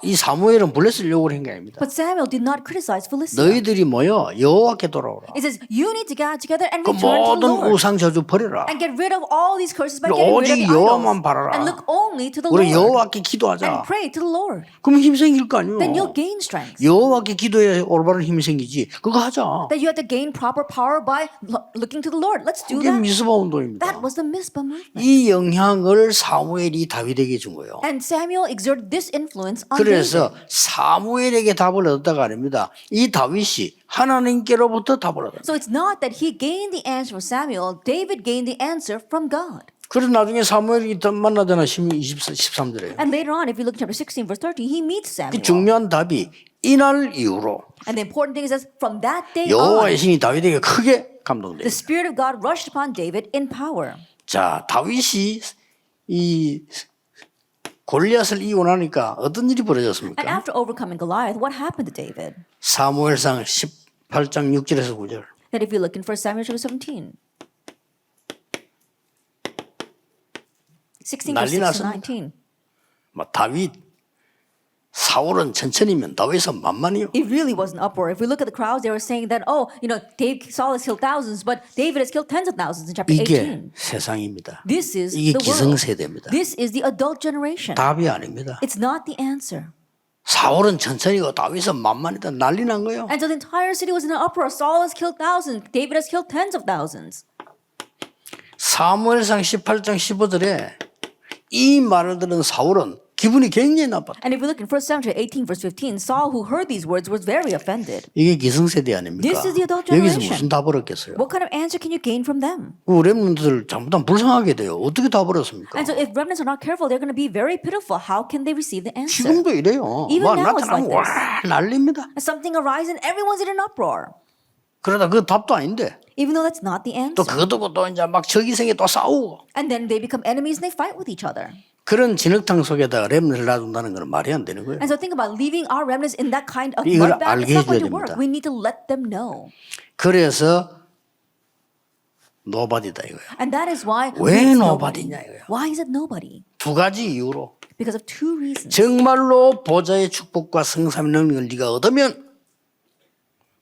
이 사무엘은 블레셋 욕을 한 게 아닙니다.
But Samuel did not criticize Philistia.
너희들이 모여 여호와께 돌아오라.
It says, you need to gather together and
그
return to the
모든
Lord.
우상 저주 버려라.
And get rid of all these curses by
그리고
getting rid
오직
of the
여호와만
idols.
바라라.
And look only to the
우리
Lord.
여호와께
And
기도하자.
pray to the Lord.
그럼 힘 생길 거 아니에요.
Then you'll gain strength.
여호와께 기도해야 올바른 힘이 생기지. 그거 하자.
That you have to gain proper power by looking to the Lord. Let's do
그게
that.
미스바 운동입니다.
That was the Mizpah movement.
이 영향을 사무엘이 다윗에게 준 거예요.
And Samuel exerted this influence on
그래서
David.
사무엘에게 답을 얻었다가 아닙니다. 이 다윗이 하나님께로부터 답을 얻었다.
So it's not that he gained the answer from Samuel. David gained the answer from God.
그래서 나중에 사무엘이 만나잖아. 13절에.
And later on, if you look at chapter 16, verse 30, he meets
그
Samuel.
중요한 답이 이날 이후로
And the important thing is that from that day
여호와의
on,
신이 다윗에게 크게 감동돼요.
the Spirit of God rushed upon David in power.
자, 다윗이 이 골리앗을 이겨나니까 어떤 일이
And
벌어졌습니까?
after overcoming Goliath, what happened to David?
사무엘상 18장 6절에서 9절.
That if you look in 1 Samuel chapter 17, 16 verse
난리
6 to
났습니다.
19,
막 다윗 사울은 천천히면 다윗은 만만이요.
It really was an uproar. If we look at the crowds, they were saying that, Saul has killed thousands, but David has killed tens of thousands in chapter
이게
18.
세상입니다.
This is
이게
the world.
기성세대입니다.
This is the adult generation.
답이 아닙니다.
It's not the answer.
사울은 천천히고 다윗은 만만이다 난리 난 거예요.
And so the entire city was in an uproar. Saul has killed thousands. David has killed tens of thousands.
사무엘상 18장 15절에 이 말을 들은 사울은 기분이 굉장히 나빴다.
And if we look in 1 Samuel 18 verse 15, Saul who heard these words was very offended.
이게 기성세대 아닙니까?
This is the adult
여기서
generation.
무슨 답을 얻겠어요?
What kind of answer can you gain from them?
렘넌트들 잘못하면 불쌍하게 돼요. 어떻게 답을 얻습니까?
And so if remnants are not careful, they're going to be very pitiful. How can they receive the answer?
지금도 이래요.
Even
뭐
now it's
나타나면
like
와 난립니다.
And something arises and everyone's in an uproar.
그러다 그 답도 아닌데
Even though that's not the
또
answer.
그거 두고 또 이제 막 적이생에 또 싸우고
And then they become enemies and they fight with each other.
그런 진흙탕 속에다가 렘넌트를 놔둔다는 건 말이 안 되는 거예요.
And so think about leaving our remnants in that kind of
이걸
mud bath.
알게
It's not going
해줘야
to work.
됩니다.
We need to let them know.
그래서 노바디다 이거예요.
And that is why
왜
it's
nobody냐 이거예요.
Why is it nobody?
두 가지 이유로
Because of two reasons.
정말로 보좌의 축복과 성삼의 능력을 네가 얻으면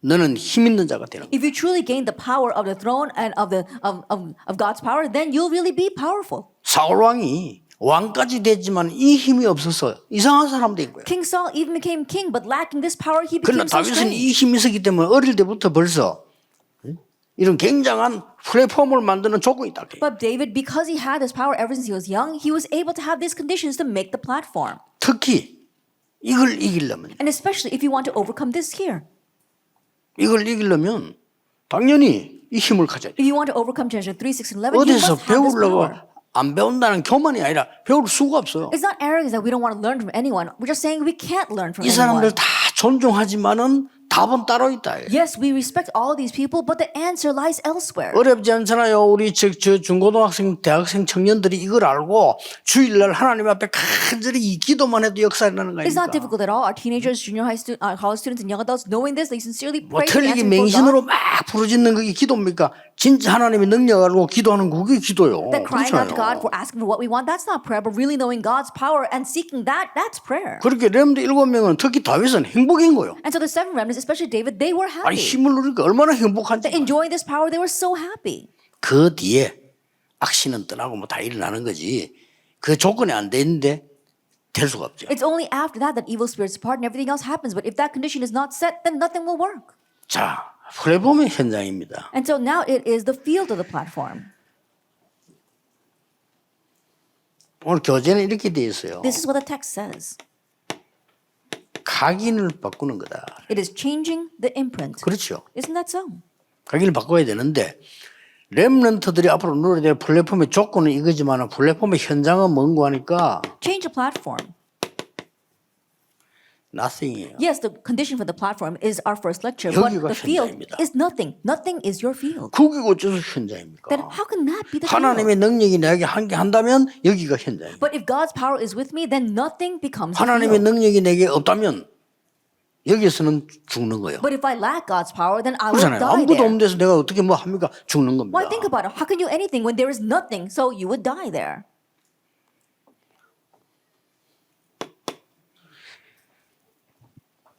너는 힘 있는 자가 되는 거야.
If you truly gain the power of the throne and of God's power, then you'll really be powerful.
사울 왕이 왕까지 됐지만 이 힘이 없어서 이상한 사람 된 거예요.
King Saul even became king, but lacking this power, he
그러나
became so
다윗은
strange.
이 힘이 있었기 때문에 어릴 때부터 벌써 이런 굉장한 플랫폼을 만드는 조건이 있다.
But David, because he had this power ever since he was young, he was able to have these conditions to make the platform.
특히 이걸 이기려면
And especially if you want to overcome this here.
이걸 이기려면 당연히 이 힘을 가져야 돼.
If you want to overcome Genesis 3, 6, and 11, you
어디서
must have this
배우려고
power.
안 배운다는 교만이 아니라 배울 수가 없어요.
It's not arrogance that we don't want to learn from anyone. We're just saying we can't learn from
이 사람들
anyone.
다 존중하지만은 답은 따로 있다.
Yes, we respect all these people, but the answer lies elsewhere.
어렵지 않잖아요. 우리 저 중고등학생, 대학생 청년들이 이걸 알고 주일날 하나님 앞에 간절히 이 기도만 해도 역사 일어나는 거
It's not
아닙니까?
difficult at all. Our teenagers, junior high college students, and young adults, knowing this, they sincerely
뭐
pray for the
틀리게
answer before
맹신으로
God.
막 부르짖는 그게 기도입니까? 진짜 하나님의 능력을 알고 기도하는 거 그게 기도요.
That crying out to God
그렇잖아요.
for asking for what we want, that's not prayer, but really knowing God's power and seeking that, that's prayer.
그렇게 렘드 7명은 특히 다윗은 행복인 거예요.
And so the seven remnants, especially David, they were
아니
happy.
힘을 누리니까 얼마나 행복한지.
Enjoying this power, they were so happy.
그 뒤에 악신은 떠나고 뭐 다 일어나는 거지. 그 조건이 안 돼 있는데 될 수가 없죠.
It's only after that that evil spirits depart and everything else happens. But if that condition is not set, then nothing will work.
자, 플랫폼의 현장입니다.
And so now it is the field of the platform.
오늘 교재는 이렇게 돼 있어요.
This is what the text says.
각인을 바꾸는 거다.
It is changing the imprint.
그렇죠.
Isn't that so?
각인을 바꿔야 되는데 렘넌트들이 앞으로 누려야 될 플랫폼의 조건은 이거지만 플랫폼의 현장은 뭔고 하니까
Change the platform.
nothing이에요.
Yes, the condition for the platform is our first lecture, but
여기가
the field
현장입니다.
is nothing. Nothing is your field.
그게 어째서 현장입니까?
Then how can that be the field?
하나님의 능력이 내게 함께 한다면 여기가 현장입니다.
But if God's power is with me, then nothing becomes the
하나님의
field.
능력이 내게 없다면 여기서는 죽는 거예요.
But if I lack God's power, then I will
그렇잖아요.
die
아무것도
there.
없는 데서 내가 어떻게 뭐 합니까? 죽는 겁니다.
Why think about it? How can you do anything when there is nothing? So you would die there.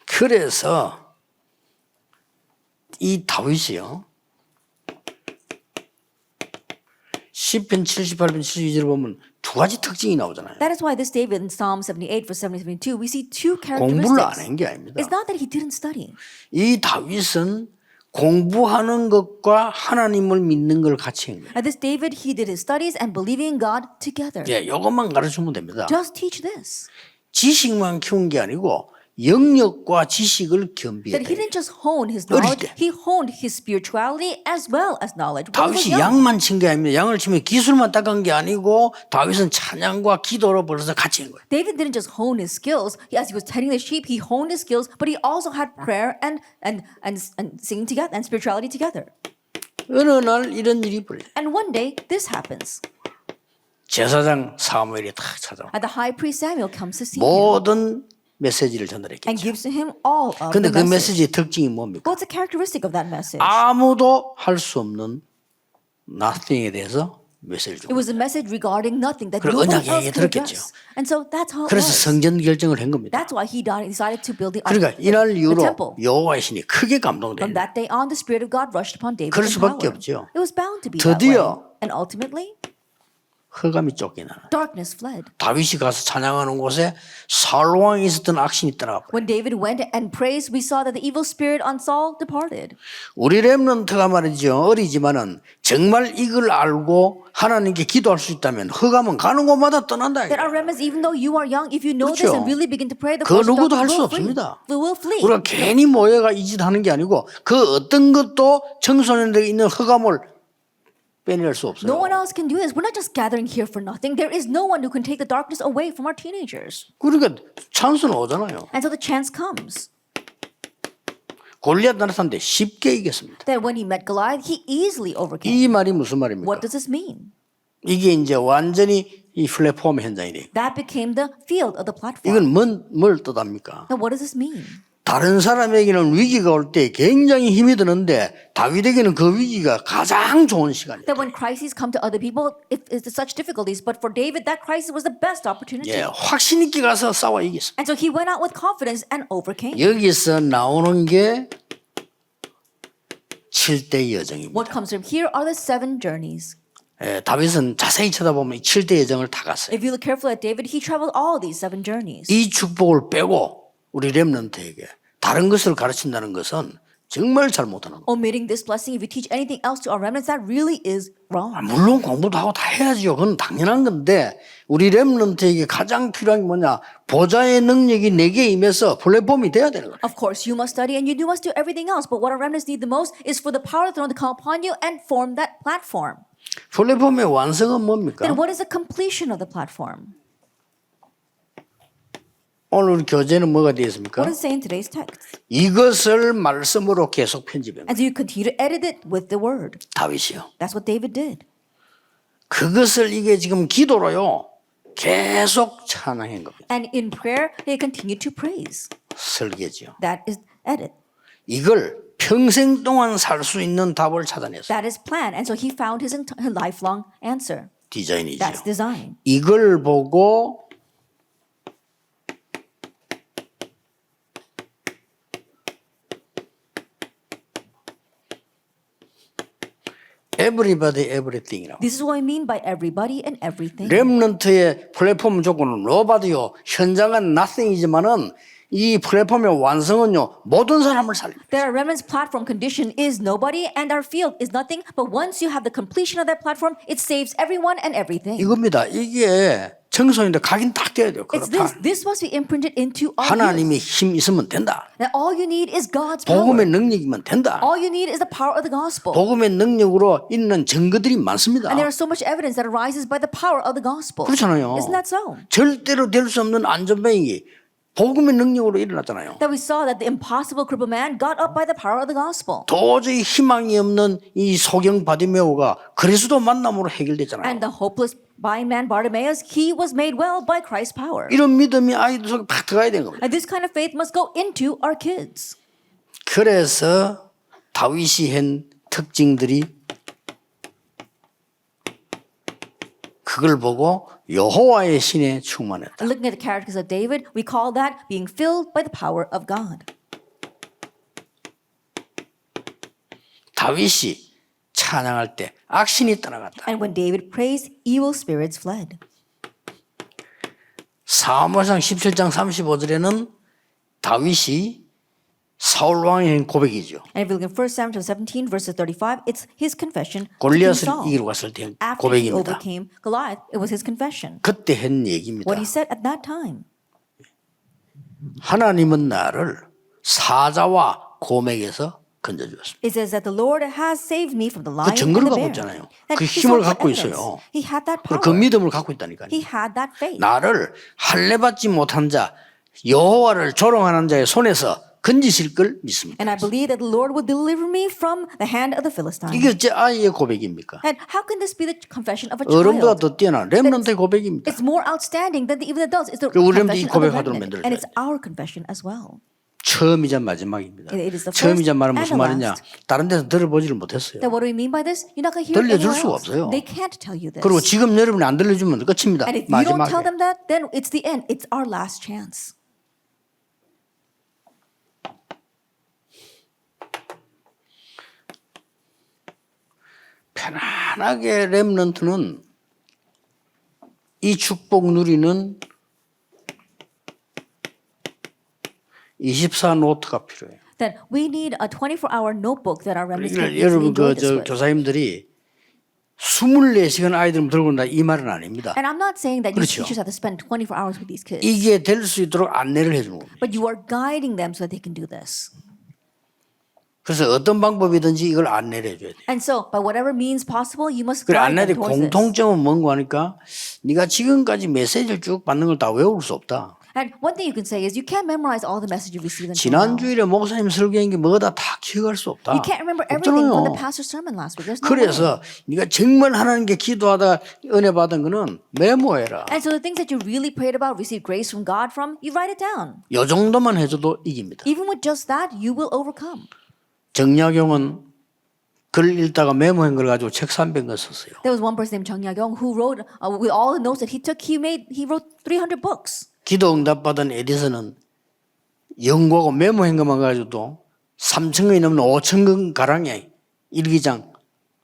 그래서 이 다윗이요. 시편 78편 72절을 보면 두 가지 특징이 나오잖아요.
That is why this David in Psalm 78 verse 70, 72, we see two
공부를 안
characteristics.
한 게 아닙니다.
It's not that he didn't study.
이 다윗은 공부하는 것과 하나님을 믿는 걸 같이 한 거예요.
And this David, he did his studies and believing in God together.
예, 이것만 가르치면 됩니다.
Just teach this.
지식만 키운 게 아니고 영역과 지식을 겸비했다.
That he didn't just hone his
어릴
knowledge,
때.
he honed his spirituality as well as knowledge. When he was
다윗이
young.
양만 친 게 아닙니다. 양을 치면 기술만 닦은 게 아니고 다윗은 찬양과 기도로 벌어서 같이 한 거예요.
David didn't just hone his skills. As he was tending the sheep, he honed his skills, but he also had prayer and singing together and spirituality together.
어느 날 이런 일이 벌어요.
And one day, this happens.
제사장 사무엘이 탁 찾아와.
And the high priest Samuel comes to see him
모든 메시지를
and
전달했겠죠.
gives to him all of
근데
the
그
message.
메시지의 특징이 뭡니까?
What's the characteristic of that message?
아무도 할 수 없는 nothing에 대해서 메시지를 준
It was a message regarding nothing that
그리고
no one
언약에
else could
들었겠죠.
address. And so that's how it
그래서
was.
성전 결정을 한 겁니다.
That's why he decided to build the
그러니까 이날
the
이후로
temple.
여호와의 신이 크게
From
감동돼요.
that day on, the Spirit of God rushed upon David
그럴
in
수밖에
power.
없죠.
It was bound to be that way.
드디어
And ultimately,
흑암이 쫓겨나는.
darkness fled.
다윗이 가서 찬양하는 곳에 사울 왕이 있었던 악신이 떠나가.
When David went and praised, we saw that the evil spirit on Saul departed.
우리 렘넌트가 말이죠. 어리지만은 정말 이걸 알고 하나님께 기도할 수 있다면 흑암은 가는 곳마다 떠난다.
That our remnants, even though you are young, if you know this
그렇죠.
and really begin to pray, the
그
forces of
누구도 할
darkness
수
will flee.
없습니다.
We will flee.
우리가 괜히 모여가 이 짓 하는 게 아니고 그 어떤 것도 청소년들에 있는 흑암을 빼낼 수 없어요.
No one else can do this. We're not just gathering here for nothing. There is no one who can take the darkness away from our teenagers.
그러니까 찬스는 오잖아요.
And so the chance comes
골리앗 나타났는데 쉽게 이겼습니다.
that when he met Goliath, he easily overcame.
이 말이 무슨 말입니까?
What does this mean?
이게 이제 완전히 이 플랫폼 현장이 돼요.
That became the field of the platform.
이건 뭘 뜻합니까?
Now, what does this mean?
다른 사람에게는 위기가 올 때 굉장히 힘이 드는데 다윗에게는 그 위기가 가장 좋은 시간이에요.
That when crises come to other people, it's such difficulties. But for David, that crisis was the best opportunity.
예, 확신 있게 가서 싸워 이겼습니다.
And so he went out with confidence and overcame.
여기서 나오는 게 7대 여정입니다.
What comes from here are the 7 journeys.
예, 다윗은 자세히 쳐다보면 이 7대 여정을 다 갔어요.
If you look carefully at David, he traveled all these 7 journeys.
이 축복을 빼고 우리 렘넌트에게 다른 것을 가르친다는 것은 정말 잘못하는 거예요.
Omitting this blessing, if you teach anything else to our remnants, that really is wrong.
물론 공부도 하고 다 해야죠. 그건 당연한 건데 우리 렘넌트에게 가장 필요한 게 뭐냐? 보좌의 능력이 내게 임해서 플랫폼이 돼야 되는 거예요.
Of course, you must study and you must do everything else. But what our remnants need the most is for the power of the throne to come upon you and form that platform.
플랫폼의 완성은 뭡니까?
Then what is the completion of the platform?
오늘 교재는 뭐가 되었습니까?
What does it say in today's text?
이것을 말씀으로 계속 편집한
And so you continue to edit it with the word.
다윗이요.
That's what David did.
그것을 이게 지금 기도로요. 계속 찬양한 겁니다.
And in prayer, he continued to praise.
설계죠.
That is edit.
이걸 평생 동안 살 수 있는 답을 찾아냈어요.
That is plan. And so he found his lifelong answer.
디자인이죠.
That's design.
이걸 보고 everybody everything이라고.
This is what I mean by everybody and everything.
렘넌트의 플랫폼 조건은 nobody요. 현장은 nothing이지만은 이 플랫폼의 완성은요. 모든 사람을 살립니다.
That our remnant's platform condition is nobody and our field is nothing. But once you have the completion of that platform, it saves everyone and everything.
이겁니다. 이게 청소년들 각인 딱 돼야 돼요.
It's
그렇다.
this must be imprinted into our youth.
하나님의 힘 있으면 된다.
That all you need is God's power.
복음의 능력이면 된다.
All you need is the power of the gospel.
복음의 능력으로 있는 증거들이 많습니다.
And there is so much evidence that arises by the power of the gospel.
그렇잖아요.
Isn't that so?
절대로 될 수 없는 안전뱅이 복음의 능력으로 일어났잖아요.
That we saw that the impossible crippled man got up by the power of the gospel.
도저히 희망이 없는 이 소경 바디메오가 그리스도 만남으로 해결됐잖아요.
And the hopeless blind man Bartimaeus, he was made well by Christ's power.
이런 믿음이 아이들 속에 팍 들어가야 되는 겁니다.
And this kind of faith must go into our kids.
그래서 다윗이 한 특징들이 그걸 보고 여호와의 신에 충만했다.
And looking at the characters of David, we call that being filled by the power of God.
다윗이 찬양할 때 악신이 떠나갔다.
And when David praised, evil spirits fled.
사무엘상 17장 35절에는 다윗이 사울 왕에 한 고백이죠.
And if we look at 1 Samuel 17, verses 35, it's his confession to King
골리앗을
Saul.
이기러 갔을 때 한
After he
고백입니다.
overcame Goliath, it was his confession.
그때 한 얘기입니다.
What he said at that time.
하나님은 나를 사자와 곰에게서 건져주었습니다.
It says that the Lord has saved me from the lion and
증거를
the
갖고
bear.
있잖아요.
That
그
he
힘을
saw the
갖고
evidence.
있어요.
He had that power.
그 믿음을 갖고 있다니까요.
He had that faith.
나를 할례받지 못한 자 여호와를 조롱하는 자의 손에서 건지실 걸 믿습니다.
And I believe that the Lord will deliver me from the hand of the Philistines.
이게 어째 아이의 고백입니까?
And how can this be the confession of a
어른보다
child?
더 뛰어난 렘넌트의 고백입니다.
It's more outstanding than even adults. It's the
우리 렘넌트 이
confession of a
고백하도록
remnant.
만들어줘야
And it's our confession as well.
처음이자 마지막입니다.
It is the
처음이자
first
말은
and
무슨
the
말이냐?
last.
다른 데서 들어보지를 못했어요.
Then what do we mean by this? You're not going to hear it
들려줄
anywhere
수가
else.
없어요.
They can't tell you this.
그리고 지금 여러분이 안 들려주면 끝입니다.
And if you don't tell
마지막에.
them that, then it's the end. It's our last chance.
편안하게 렘넌트는 이 축복 누리는 24 노트가 필요해요.
Then we need a 24-hour notebook that our remnants can easily
여러분
enjoy this
저
with.
교사님들이 24시간 아이들 들고 온다 이 말은 아닙니다.
And I'm not saying that you
그렇죠.
teachers have to spend 24 hours with these kids.
이게 될 수 있도록 안내를 해주는 겁니다.
But you are guiding them so that they can do this.
그래서 어떤 방법이든지 이걸 안내를 해줘야 돼요.
And so, by whatever means possible, you must
그래
guide
안내의
them towards this.
공통점은 뭔가 하니까 네가 지금까지 메시지를 쭉 받는 걸 다 외울 수 없다.
And one thing you can say is you can't memorize all the message you received until
지난
now.
주일에 목사님 설교한 게 뭐다 다 기억할 수 없다.
You can't remember everything from the
없잖아요.
pastor's sermon last week. There's no way.
그래서 네가 정말 하나님께 기도하다 은혜 받은 거는 메모해라.
And so the things that you really prayed about, received grace from God from, you write it down.
요 정도만 해줘도 이깁니다.
Even with just that, you will overcome.
정약용은 글 읽다가 메모한 걸 가지고 책 300권 썼어요.
There was one person named Chung Ya-kyung who wrote, with all the notes that he took, he wrote 300 books.
기도 응답 받은 에디슨은 연구하고 메모한 것만 가지고도 3,000권이 넘는 5,000권 가량의 일기장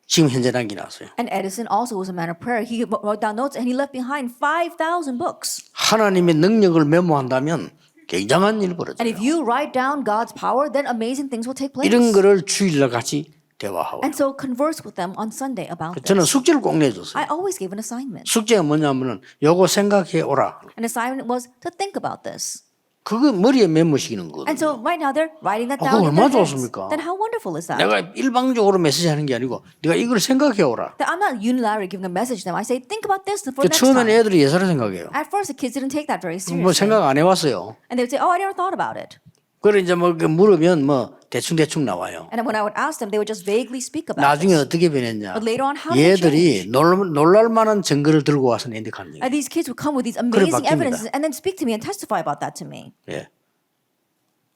지금 현재 남기 나왔어요.
And Edison also was a man of prayer. He wrote down notes and he left behind 5,000 books.
하나님의 능력을 메모한다면 굉장한 일이
And
벌어져요.
if you write down God's power, then amazing things will take place.
이런 거를 주일날 같이 대화하고
And so converse with them on Sunday about
저는
this.
숙제를 꼭 내줬어요.
I always gave an assignment.
숙제가 뭐냐면은 요거 생각해 오라.
An assignment was to think about this.
그거 머리에 메모시키는
And so
거거든요.
right now they're writing that
그거
down in
얼마나
their heads.
좋습니까?
Then how wonderful is that?
내가 일방적으로 메시지하는 게 아니고 네가 이걸 생각해 오라.
That I'm not unilaterally giving a message to them. I say, think about this for next
처음에는
time.
애들이 예사를 생각해요.
At first, the kids didn't take that very
뭐
seriously.
생각 안 해왔어요.
And they would say, oh, I never thought about it.
그래 이제 뭐 물으면 뭐 대충 나와요.
And then when I would ask them, they would just vaguely speak about
나중에
this.
어떻게 변했냐?
But later on, how did it
얘들이 놀랄 만한 증거를 들고 와서 내한테 가는 거예요.
And these kids would come with these
그래
amazing
바뀝니다.
evidences and then speak to me and testify about that to me.
예.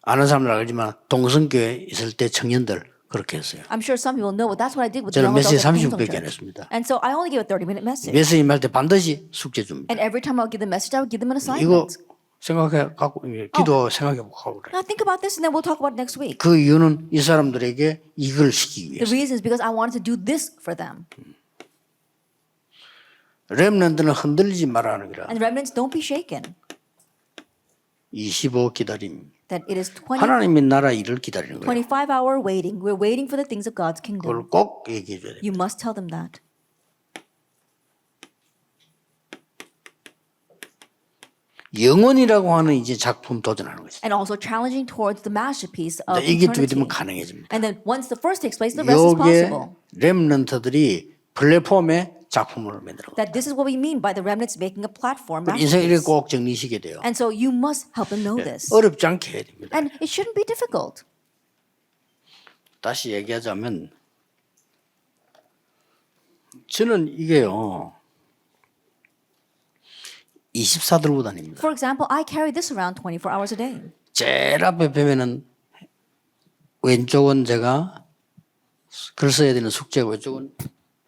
아는 사람들 알지만 동성교회 있을 때 청년들 그렇게 했어요.
I'm sure some people know, but that's what I did with
저는
young
메시지
adults at Hong
30분밖에 안
Church.
했습니다.
And so I only gave a 30-minute message.
메시지 할 때 반드시 숙제 줍니다.
And every time I would give the message, I would give them an
이거
assignment.
생각해 갖고 기도 생각해 보고 하고 그래.
Now think about this and then we'll talk about it next week.
그 이유는 이 사람들에게 이걸 시키기
The
위해서.
reason is because I wanted to do this for them.
렘넌트는 흔들리지 말라는 거라.
And remnants, don't be shaken.
25 기다림.
That it is
하나님의 나라 일을 기다리는 거예요.
25-hour waiting. We're waiting for the things of God's kingdom.
그걸 꼭 얘기해 줘야 돼요.
You must tell them that.
영원이라고 하는 이제 작품 도전하는 거죠.
And also challenging towards the masterpiece of
이게
eternity.
되면 가능해집니다.
And then once the first takes place, the rest is
요게
possible.
렘넌트들이 플랫폼에 작품을 만드는 거예요.
That this is what we mean by the remnants making a platform
인생 이렇게
masterpiece.
꼭 정리시켜야 돼요.
And so you must help them know this.
어렵지 않게 해야 됩니다.
And it shouldn't be difficult.
다시 얘기하자면 저는 이게요 24 들고 다닙니다.
For example, I carry this around 24 hours a day.
제일 앞에 보면은 왼쪽은 제가 글 써야 되는 숙제고 왼쪽은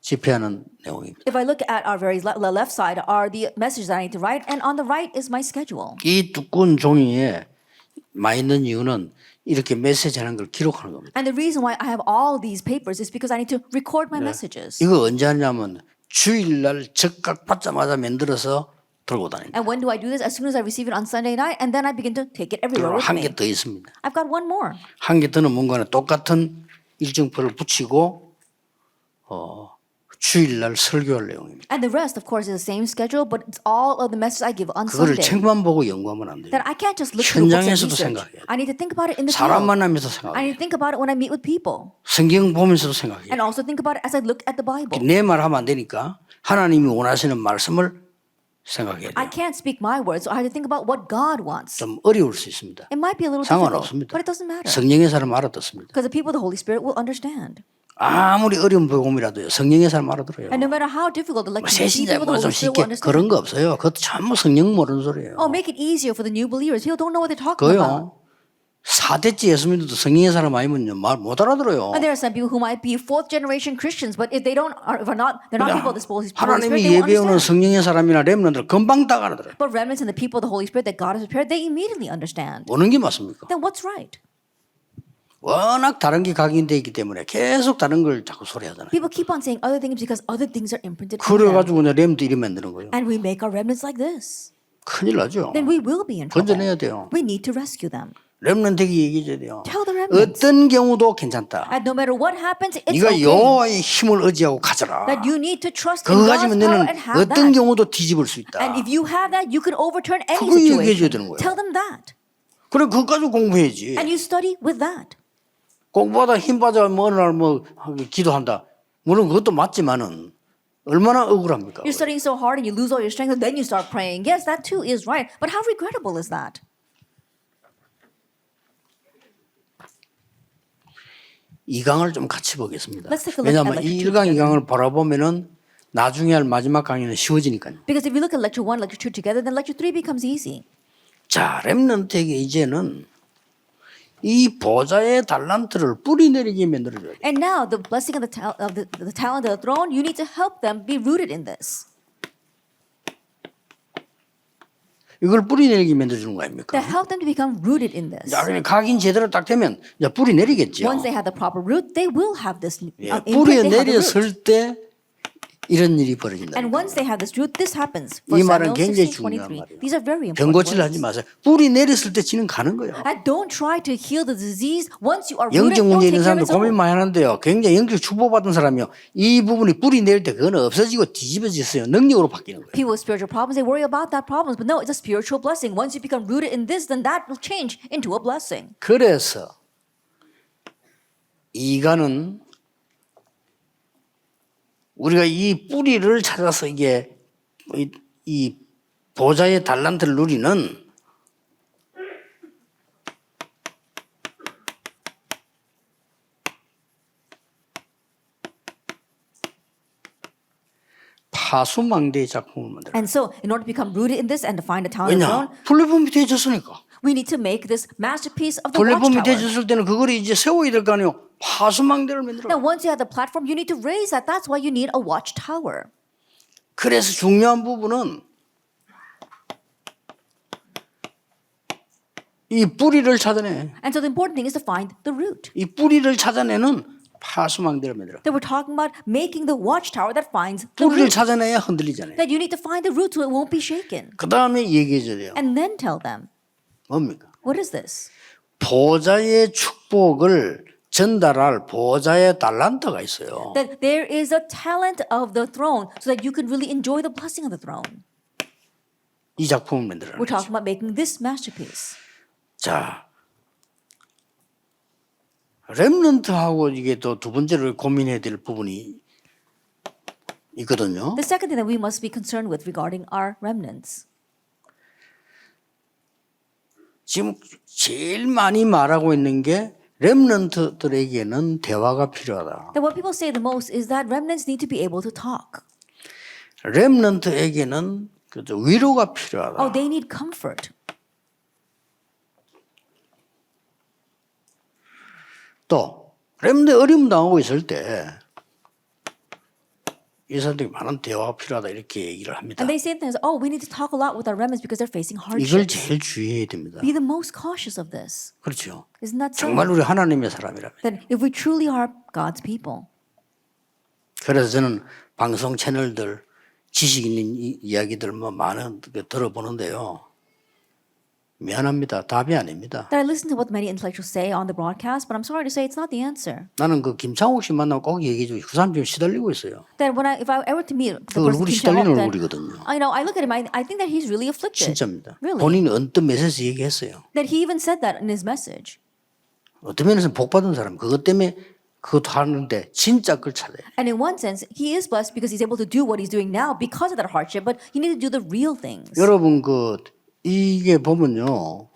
집회하는 내용입니다.
If I look at our very left side are the messages that I need to write, and on the right is my schedule.
이 두꺼운 종이에 많이 있는 이유는 이렇게 메시지하는 걸 기록하는 겁니다.
And the reason why I have all these papers is because I need to record my messages.
이거 언제 하냐면 주일날 적각 받자마자 만들어서 들고 다닙니다.
And when do I do this? As soon as I receive it on Sunday night, and then I begin to take it everywhere with
한
me.
개 더 있습니다.
I've got one more.
한 개 더는 뭔가는 똑같은 일정표를 붙이고 주일날 설교할 내용입니다.
And the rest, of course, is the same schedule, but it's all of the messages I give on
그거를
Sunday.
책만 보고 연구하면 안 돼요.
That I can't just look through books and
현장에서도
research.
생각해야 돼.
I need to think about it in the
사람
field.
만나면서
I
생각해요.
need to think about it when I meet with people.
성경 보면서도 생각해요.
And also think about it as I look at the Bible.
내 말 하면 안 되니까 하나님이 원하시는 말씀을 생각해야
I
돼요.
can't speak my words, so I have to think about what God wants.
좀 어려울 수 있습니다.
It might be a little difficult,
상관없습니다.
but it doesn't matter.
성령의 사람 알아듣습니다.
Because the people of the Holy Spirit will understand.
아무리 어려운 복음이라도요. 성령의 사람 알아들어요.
And no matter how difficult the
뭐
lecture may be, people
세신자고
of the
좀
Holy Spirit
쉽게
will understand.
그런 거 없어요. 그것도 전부 성령 모르는 소리예요.
Oh, make it easier for the new believers. People don't know what they're talking about.
그거요. 4대째 예수 믿어도 성령의 사람 아니면요 말 못 알아들어요.
And there are some people who might be fourth generation Christians, but if they don't, if they're not people of the Holy Spirit,
하나님이
they won't
예배오는
understand.
성령의 사람이나 렘넌트들 금방 다 알아들어요.
But remnants and the people of the Holy Spirit that God has prepared, they immediately understand.
어느 게 맞습니까?
Then what's right?
워낙 다른 게 각인되어 있기 때문에 계속 다른 걸 자꾸 소리하잖아요.
People keep on saying other things because other things are imprinted in them.
그래가지고 렘도 이리 만드는 거예요.
And we make our remnants like this.
큰일 나죠.
Then we will be in trouble.
건져내야 돼요.
We need to rescue them.
렘넌트에게 얘기해줘야 돼요.
Tell the remnants.
어떤 경우도 괜찮다.
And no matter what happens, it's
네가
okay.
여호와의 힘을 의지하고 가져라.
That you need to trust in
그거
God's
가지면
power
너는
and have
어떤
that.
경우도 뒤집을 수 있다.
And if you have that, you can overturn any
그거 얘기해줘야
situation.
되는 거예요.
Tell them that.
그래 그거 가지고 공부해야지.
And you study with that.
공부하다 힘 빠져 어느 날 뭐 기도한다. 물론 그것도 맞지만은 얼마나 억울합니까?
You're studying so hard and you lose all your strength and then you start praying. Yes, that too is right. But how regrettable is that?
이 강을 좀 같이 보겠습니다.
Let's take a look
왜냐하면
at
이
lecture
1강 2강을 바라보면은 나중에 할 마지막 강의는 쉬워지니까요.
Because if you look at lecture 1, lecture 2 together, then lecture 3 becomes easy.
자, 렘넌트에게 이제는 이 보좌의 달란트를 뿌리내리게 만들어줘야 돼.
And now the blessing of the talent of the throne, you need to help them be rooted in this.
이걸 뿌리내리게 만들어주는 거 아닙니까?
To help them to become rooted in this.
자, 그러면 각인 제대로 딱 되면 이제 뿌리내리겠죠.
Once they have the proper root, they will have this
예,
imprint. They have the root.
뿌리내렸을 때 이런 일이 벌어진다.
And once they have this root, this happens.
이 말은
Samuel
굉장히 중요한
16:23.
말이에요.
These are very important
병고치를 하지
words.
마세요. 뿌리 내렸을 때 지는 가는 거예요.
And don't try to heal the disease once you are rooted.
영적
Don't
문제 있는
take care
사람들
of its
고민
own.
많이 하는데요. 굉장히 영적 축복받은 사람이요. 이 부분이 뿌리 내릴 때 그거는 없어지고 뒤집어졌어요. 능력으로 바뀌는 거예요.
People with spiritual problems, they worry about that problems, but no, it's a spiritual blessing. Once you become rooted in this, then that will change into a blessing.
그래서 이가는 우리가 이 뿌리를 찾아서 이게 이 보좌의 달란트를 누리는 파수망대의 작품을 만들어요.
And so, in order to become rooted in this and to find a talent of
왜냐?
our own,
플랫폼이 되어졌으니까.
we need to make this masterpiece of the
플랫폼이
watchtower.
되어졌을 때는 그걸 이제 세워야 될 거 아니에요. 파수망대를 만들어.
Now, once you have the platform, you need to raise that. That's why you need a watchtower.
그래서 중요한 부분은 이 뿌리를 찾아내.
And so the important thing is to find the root.
이 뿌리를 찾아내는 파수망대를 만들어.
That we're talking about making the watchtower that finds the
뿌리를
root.
찾아내야 흔들리잖아요.
That you need to find the root so it won't be shaken.
그 다음에 얘기해줘야 돼요.
And then tell them,
뭡니까?
what is this?
보좌의 축복을 전달할 보좌의 달란트가 있어요.
That there is a talent of the throne so that you can really enjoy the blessing of the throne.
이 작품을 만들어내는
We're
거죠.
talking about making this masterpiece.
자, 렘넌트하고 이게 또 두 번째로 고민해야 될 부분이 있거든요.
The second thing that we must be concerned with regarding our remnants.
지금 제일 많이 말하고 있는 게 렘넌트들에게는 대화가 필요하다.
That what people say the most is that remnants need to be able to talk.
렘넌트에게는 위로가 필요하다.
Oh, they need comfort.
또 렘넌트 어려움 당하고 있을 때 이 사람들이 많은 대화가 필요하다 이렇게 얘기를 합니다.
And they say things, oh, we need to talk a lot with our remnants because they're facing
이걸
hardships.
제일 주의해야 됩니다.
Be the most cautious of this.
그렇죠.
Isn't that so?
정말 우리 하나님의 사람이라면.
That if we truly are God's people.
그래서 저는 방송 채널들 지식 있는 이야기들 뭐 많은 들어보는데요. 미안합니다. 답이 아닙니다.
That I listen to what many intellectuals say on the broadcast, but I'm sorry to say it's not the answer.
나는 그 김창욱 씨 만나면 꼭 얘기해주고 그 사람 지금 시달리고 있어요.
That if I ever to meet
그
the person
얼굴이
Kim Chang-wook,
시달리는
then
얼굴이거든요.
I look at him, I think that he's really afflicted.
진짜입니다.
Really?
본인이 언뜻 메시지 얘기했어요.
That he even said that in his message.
어떤 면에서는 복 받은 사람. 그것 때문에 그것도 하는데 진짜 그걸 찾아요.
And in one sense, he is blessed because he's able to do what he's doing now because of that hardship, but you need to do the real things.
여러분 이게 보면요.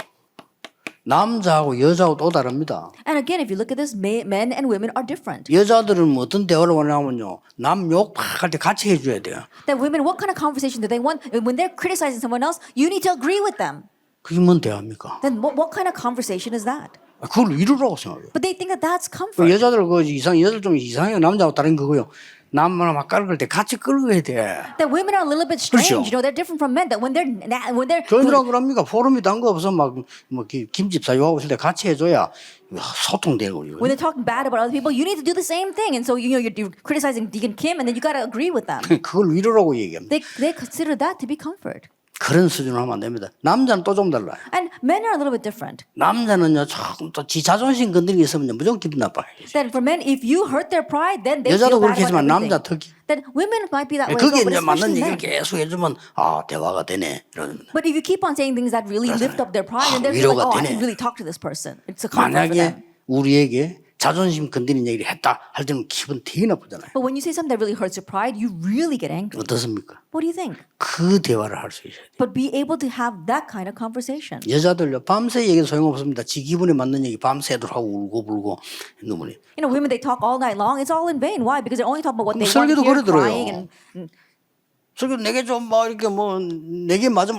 남자하고 여자하고 또 다릅니다.
And again, if you look at this, men and women are different.
여자들은 뭐 어떤 대화를 원하면요. 남 욕 팍 할 때 같이 해줘야 돼요.
That women, what kind of conversation do they want? When they're criticizing someone else, you need to agree with them.
그게 뭔 대화입니까?
Then what kind of conversation is that?
그걸 위로라고 생각해요.
But they think that that's
그
comfort.
여자들 여자들 좀 이상해요. 남자하고 다른 거고요. 남만 막 깔을 때 같이 끌어야 돼.
That women are a little bit strange.
그렇죠.
You know, they're different from men. That when they're
저희들은 그럽니까? 포럼이 단 거 없어 막 뭐 김집사 요하고 있을 때 같이 해줘야 소통되는 거예요.
when they're talking bad about other people, you need to do the same thing. And so you're criticizing Deacon Kim, and then you got to agree with them.
그걸 위로라고 얘기합니다.
They consider that to be comfort.
그런 수준으로 하면 안 됩니다. 남자는 또 좀 달라요.
And men are a little bit different.
남자는요 조금 또 지 자존심 건드리기 있으면 무조건 기분 나빠요.
That for men, if you hurt their pride, then they
여자도
feel bad
그렇게
about
하지만 남자
everything.
특히.
Then women might be that way.
그게
as well,
이제
but
맞는
especially
얘기를
men.
계속 해주면 아 대화가 되네 이러는.
But if you keep on saying things that really lift up their pride, then they're
위로가
like, oh, I
되네.
can really talk to this person. It's a comfort for them.
만약에 우리에게 자존심 건드리는 얘기를 했다 할 때는 기분 되게 나쁘잖아요.
But when you say something that really hurts your pride, you really get angry.
어떻습니까?
What do you think?
그 대화를 할 수 있어야 돼요.
But be able to have that kind of conversation.
여자들요 밤새 얘기도 소용없습니다. 지 기분에 맞는 얘기 밤새도록 하고 울고 불고 눈물이.
You know, women, they talk all night long. It's all in vain. Why? Because they're only talking about what they want
설교도
to hear,
그러더라고요.
crying and
저기 내게 좀 막 이렇게 뭐 내게 맞으면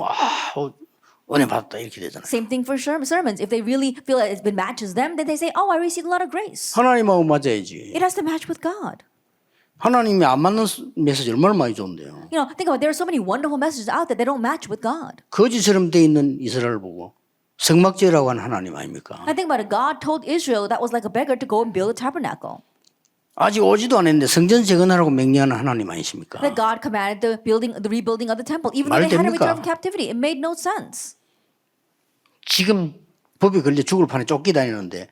은혜 받았다 이렇게 되잖아요.
same thing for sermons. If they really feel that it matches them, then they say, oh, I received a lot of grace.
하나님하고 맞아야지.
It has to match with God.
하나님이 안 맞는 메시지 얼마나 많이 좋은데요.
You know, think about it. There are so many wonderful messages out there. They don't match with God.
거지처럼 돼 있는 이스라엘을 보고 성막제라고 하는 하나님 아닙니까?
I think about it. God told Israel that was like a beggar to go and build a tabernacle.
아직 오지도 않았는데 성전 재건하라고 명령하는 하나님 아니십니까?
That God commanded the rebuilding of the temple, even though
말
they hadn't
됩니까?
returned from captivity. It made no sense.
지금 법에 걸려 죽을 판에 쫓기다니는데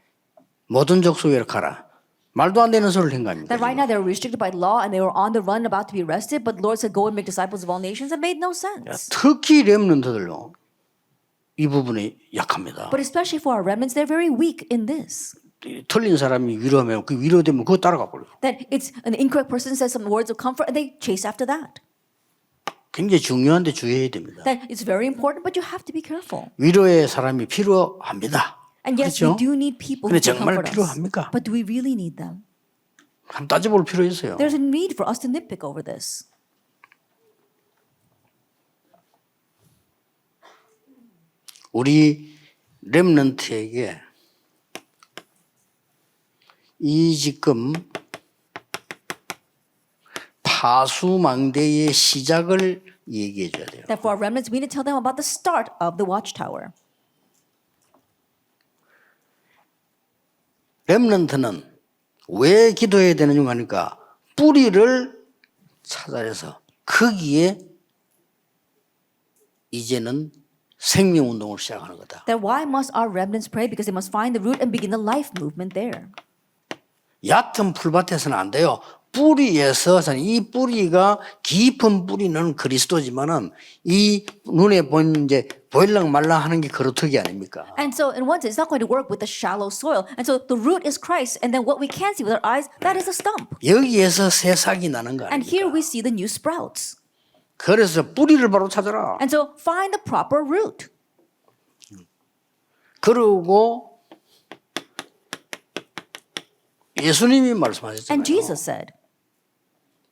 모든 족속에 가라. 말도 안 되는 소리를 한 거 아닙니까?
That right now they're restricted by law and they were on the run about to be arrested, but the Lord said, go and make disciples of all nations. That made no sense.
특히 렘넌트들요. 이 부분에 약합니다.
But especially for our remnants, they're very weak in this.
틀린 사람이 위로하면 그 위로되면 그거 따라가 버려요.
That it's an incorrect person says some words of comfort and they chase after that.
굉장히 중요한데 주의해야 됩니다.
That it's very important, but you have to be careful.
위로의 사람이 필요합니다.
And yes,
그렇죠?
we do need people
근데
who can
정말
comfort us.
필요합니까?
But do we really need them?
한번 따져볼 필요 있어요.
There's a need for us to nitpick over this.
우리 렘넌트에게 이 지금 파수망대의 시작을 얘기해 줘야 돼요.
That for our remnants, we need to tell them about the start of the watchtower.
렘넌트는 왜 기도해야 되느냐 하니까 뿌리를 찾아내서 거기에 이제는 생명운동을 시작하는 거다.
That why must our remnants pray? Because they must find the root and begin the life movement there.
얕은 풀밭에서는 안 돼요. 뿌리에서 이 뿌리가 깊은 뿌리는 그리스도지만은 이 눈에 보이는 이제 보일랑 말랑 하는 게 그렇듯이 아닙니까?
And so in one sense, it's not going to work with the shallow soil. And so the root is Christ. And then what we can see with our eyes, that is a stump.
여기에서 새싹이 나는 거
And here
아닙니까?
we see the new sprouts.
그래서 뿌리를 바로 찾아라.
And so find the proper root.
그러고 예수님이
And
말씀하셨잖아요.
Jesus said,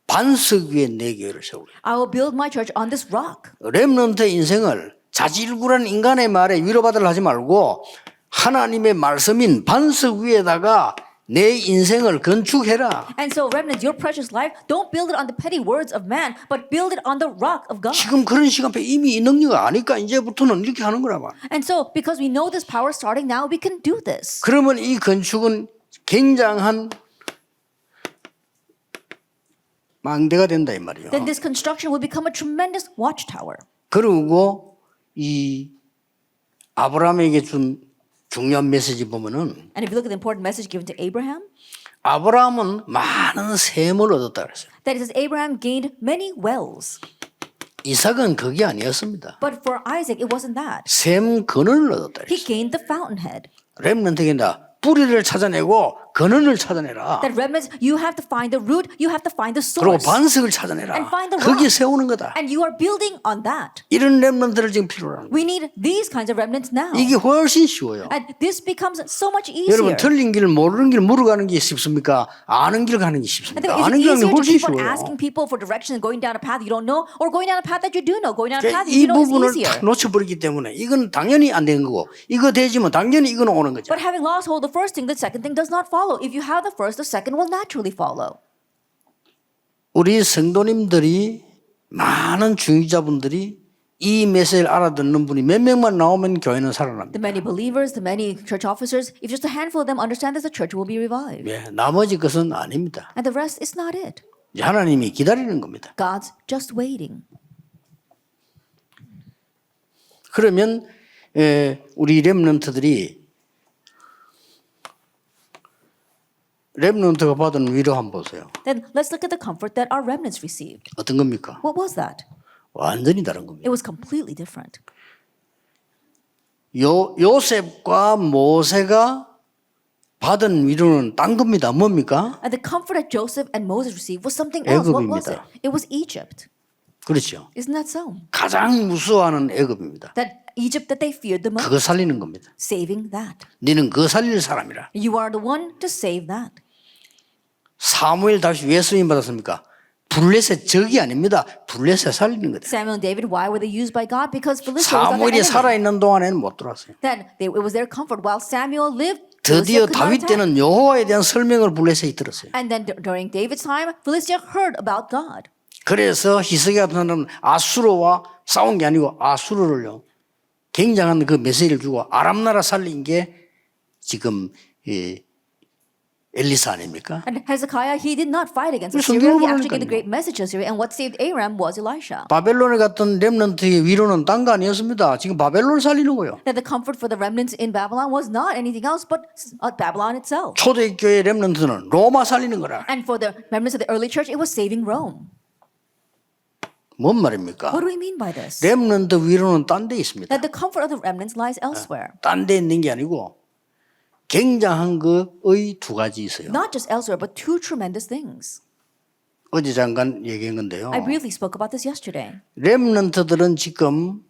반석 위에 내 교회를 세우리.
I will build my church on this rock.
렘넌트 인생을 자질구레한 인간의 말에 위로받으려 하지 말고 하나님의 말씀인 반석 위에다가 내 인생을 건축해라.
And so, remnants, your precious life, don't build it on the petty words of man, but build it on the rock of God.
지금 그런 시간표에 이미 이 능력을 아니까 이제부터는 이렇게 하는 거라 봐.
And so, because we know this power starting now, we can do this.
그러면 이 건축은 굉장한 망대가 된다 이 말이에요.
Then this construction will become a tremendous watchtower.
그리고 이 아브라함에게 준 중요한 메시지 보면은
And if you look at the important message given to Abraham,
아브라함은 많은 셈을 얻었다 그랬어요.
that it says Abraham gained many wells.
이삭은 그게 아니었습니다.
But for Isaac, it wasn't that.
셈 근원을 얻었다
He
그랬어요.
gained the fountainhead.
렘넌트에게 뿌리를 찾아내고 근원을 찾아내라.
That remnants, you have to find the root, you have to find the
그리고
source.
반석을 찾아내라.
And find the
거기에
rock.
세우는 거다.
And you are building on that.
이런 렘넌트를 지금 필요로 하는 거예요.
We need these kinds of remnants now.
이게 훨씬 쉬워요.
And this becomes so much easier.
여러분 틀린 길 모르는 길 물어가는 게 쉽습니까? 아는 길 가는 게
I
쉽습니까?
think, is
아는
it
길 가는 게
easier to
훨씬
keep on
쉬워요.
asking people for direction and going down a path you don't know, or going down a path that you do know? Going down a path that
이
you know is
부분을
easier.
다 놓쳐버리기 때문에 이건 당연히 안 되는 거고 이거 되지면 당연히 이거는 오는 거죠.
But having lost hold of the first thing, the second thing does not follow. If you have the first, the second will naturally follow.
우리 성도님들이 많은 중직자분들이 이 메시지를 알아듣는 분이 몇 명만 나오면 교회는 살아납니다.
The many believers, the many church officers, if just a handful of them understand this, the church will be revived.
예, 나머지 것은 아닙니다.
And the rest is not it.
이제 하나님이 기다리는 겁니다.
God's just waiting.
그러면 우리 렘넌트들이 렘넌트가 받은 위로 한번 보세요.
Then let's look at the comfort that our remnants received.
어떤 겁니까?
What was that?
완전히 다른 겁니다.
It was completely different.
요셉과 모세가 받은 위로는 딴 겁니다. 뭡니까?
And the comfort that Joseph and Moses received was something else. What was it?
애굽입니다.
It was Egypt.
그렇죠.
Isn't that so?
가장 무서워하는 애굽입니다.
That Egypt that they feared the most.
그거 살리는 겁니다.
Saving that.
너는 그거 살릴 사람이라.
You are the one to save that.
사무엘 다시 왜 쓰임 받았습니까? 블레셋 적이 아닙니다. 블레셋 살리는 거다.
Samuel and David, why were they used by God? Because Philistia was
사무엘이
their enemy.
살아있는 동안에는 못 들어왔어요.
Then it was their comfort while Samuel lived.
드디어
Philistia could not
다윗
attack.
때는 여호와에 대한 설명을 블레셋이 들었어요.
And then during David's time, Philistia heard about God.
그래서 히스기야 같은 사람은 아수르와 싸운 게 아니고 아수르를요 굉장한 그 메시지를 주고 아람 나라 살린 게 지금 엘리사 아닙니까?
And Hezekiah, he did not fight against
그래서
Assyria. He
누구를
actually gave the
보내니까요.
great message to Assyria. And what saved Aram was Elisha.
바벨론에 갔던 렘넌트의 위로는 딴 거 아니었습니다. 지금 바벨론을 살리는 거예요.
That the comfort for the remnants in Babylon was not anything else but Babylon itself.
초대교회 렘넌트는 로마 살리는 거라.
And for the remnants of the early church, it was saving Rome.
뭔 말입니까?
What do we mean by this?
렘넌트 위로는 딴 데 있습니다.
That the comfort of the remnants lies elsewhere.
딴 데 있는 게 아니고 굉장한 거의 두 가지 있어요.
Not just elsewhere, but two tremendous things.
어제 잠깐 얘기한 건데요.
I briefly spoke about this yesterday.
렘넌트들은 지금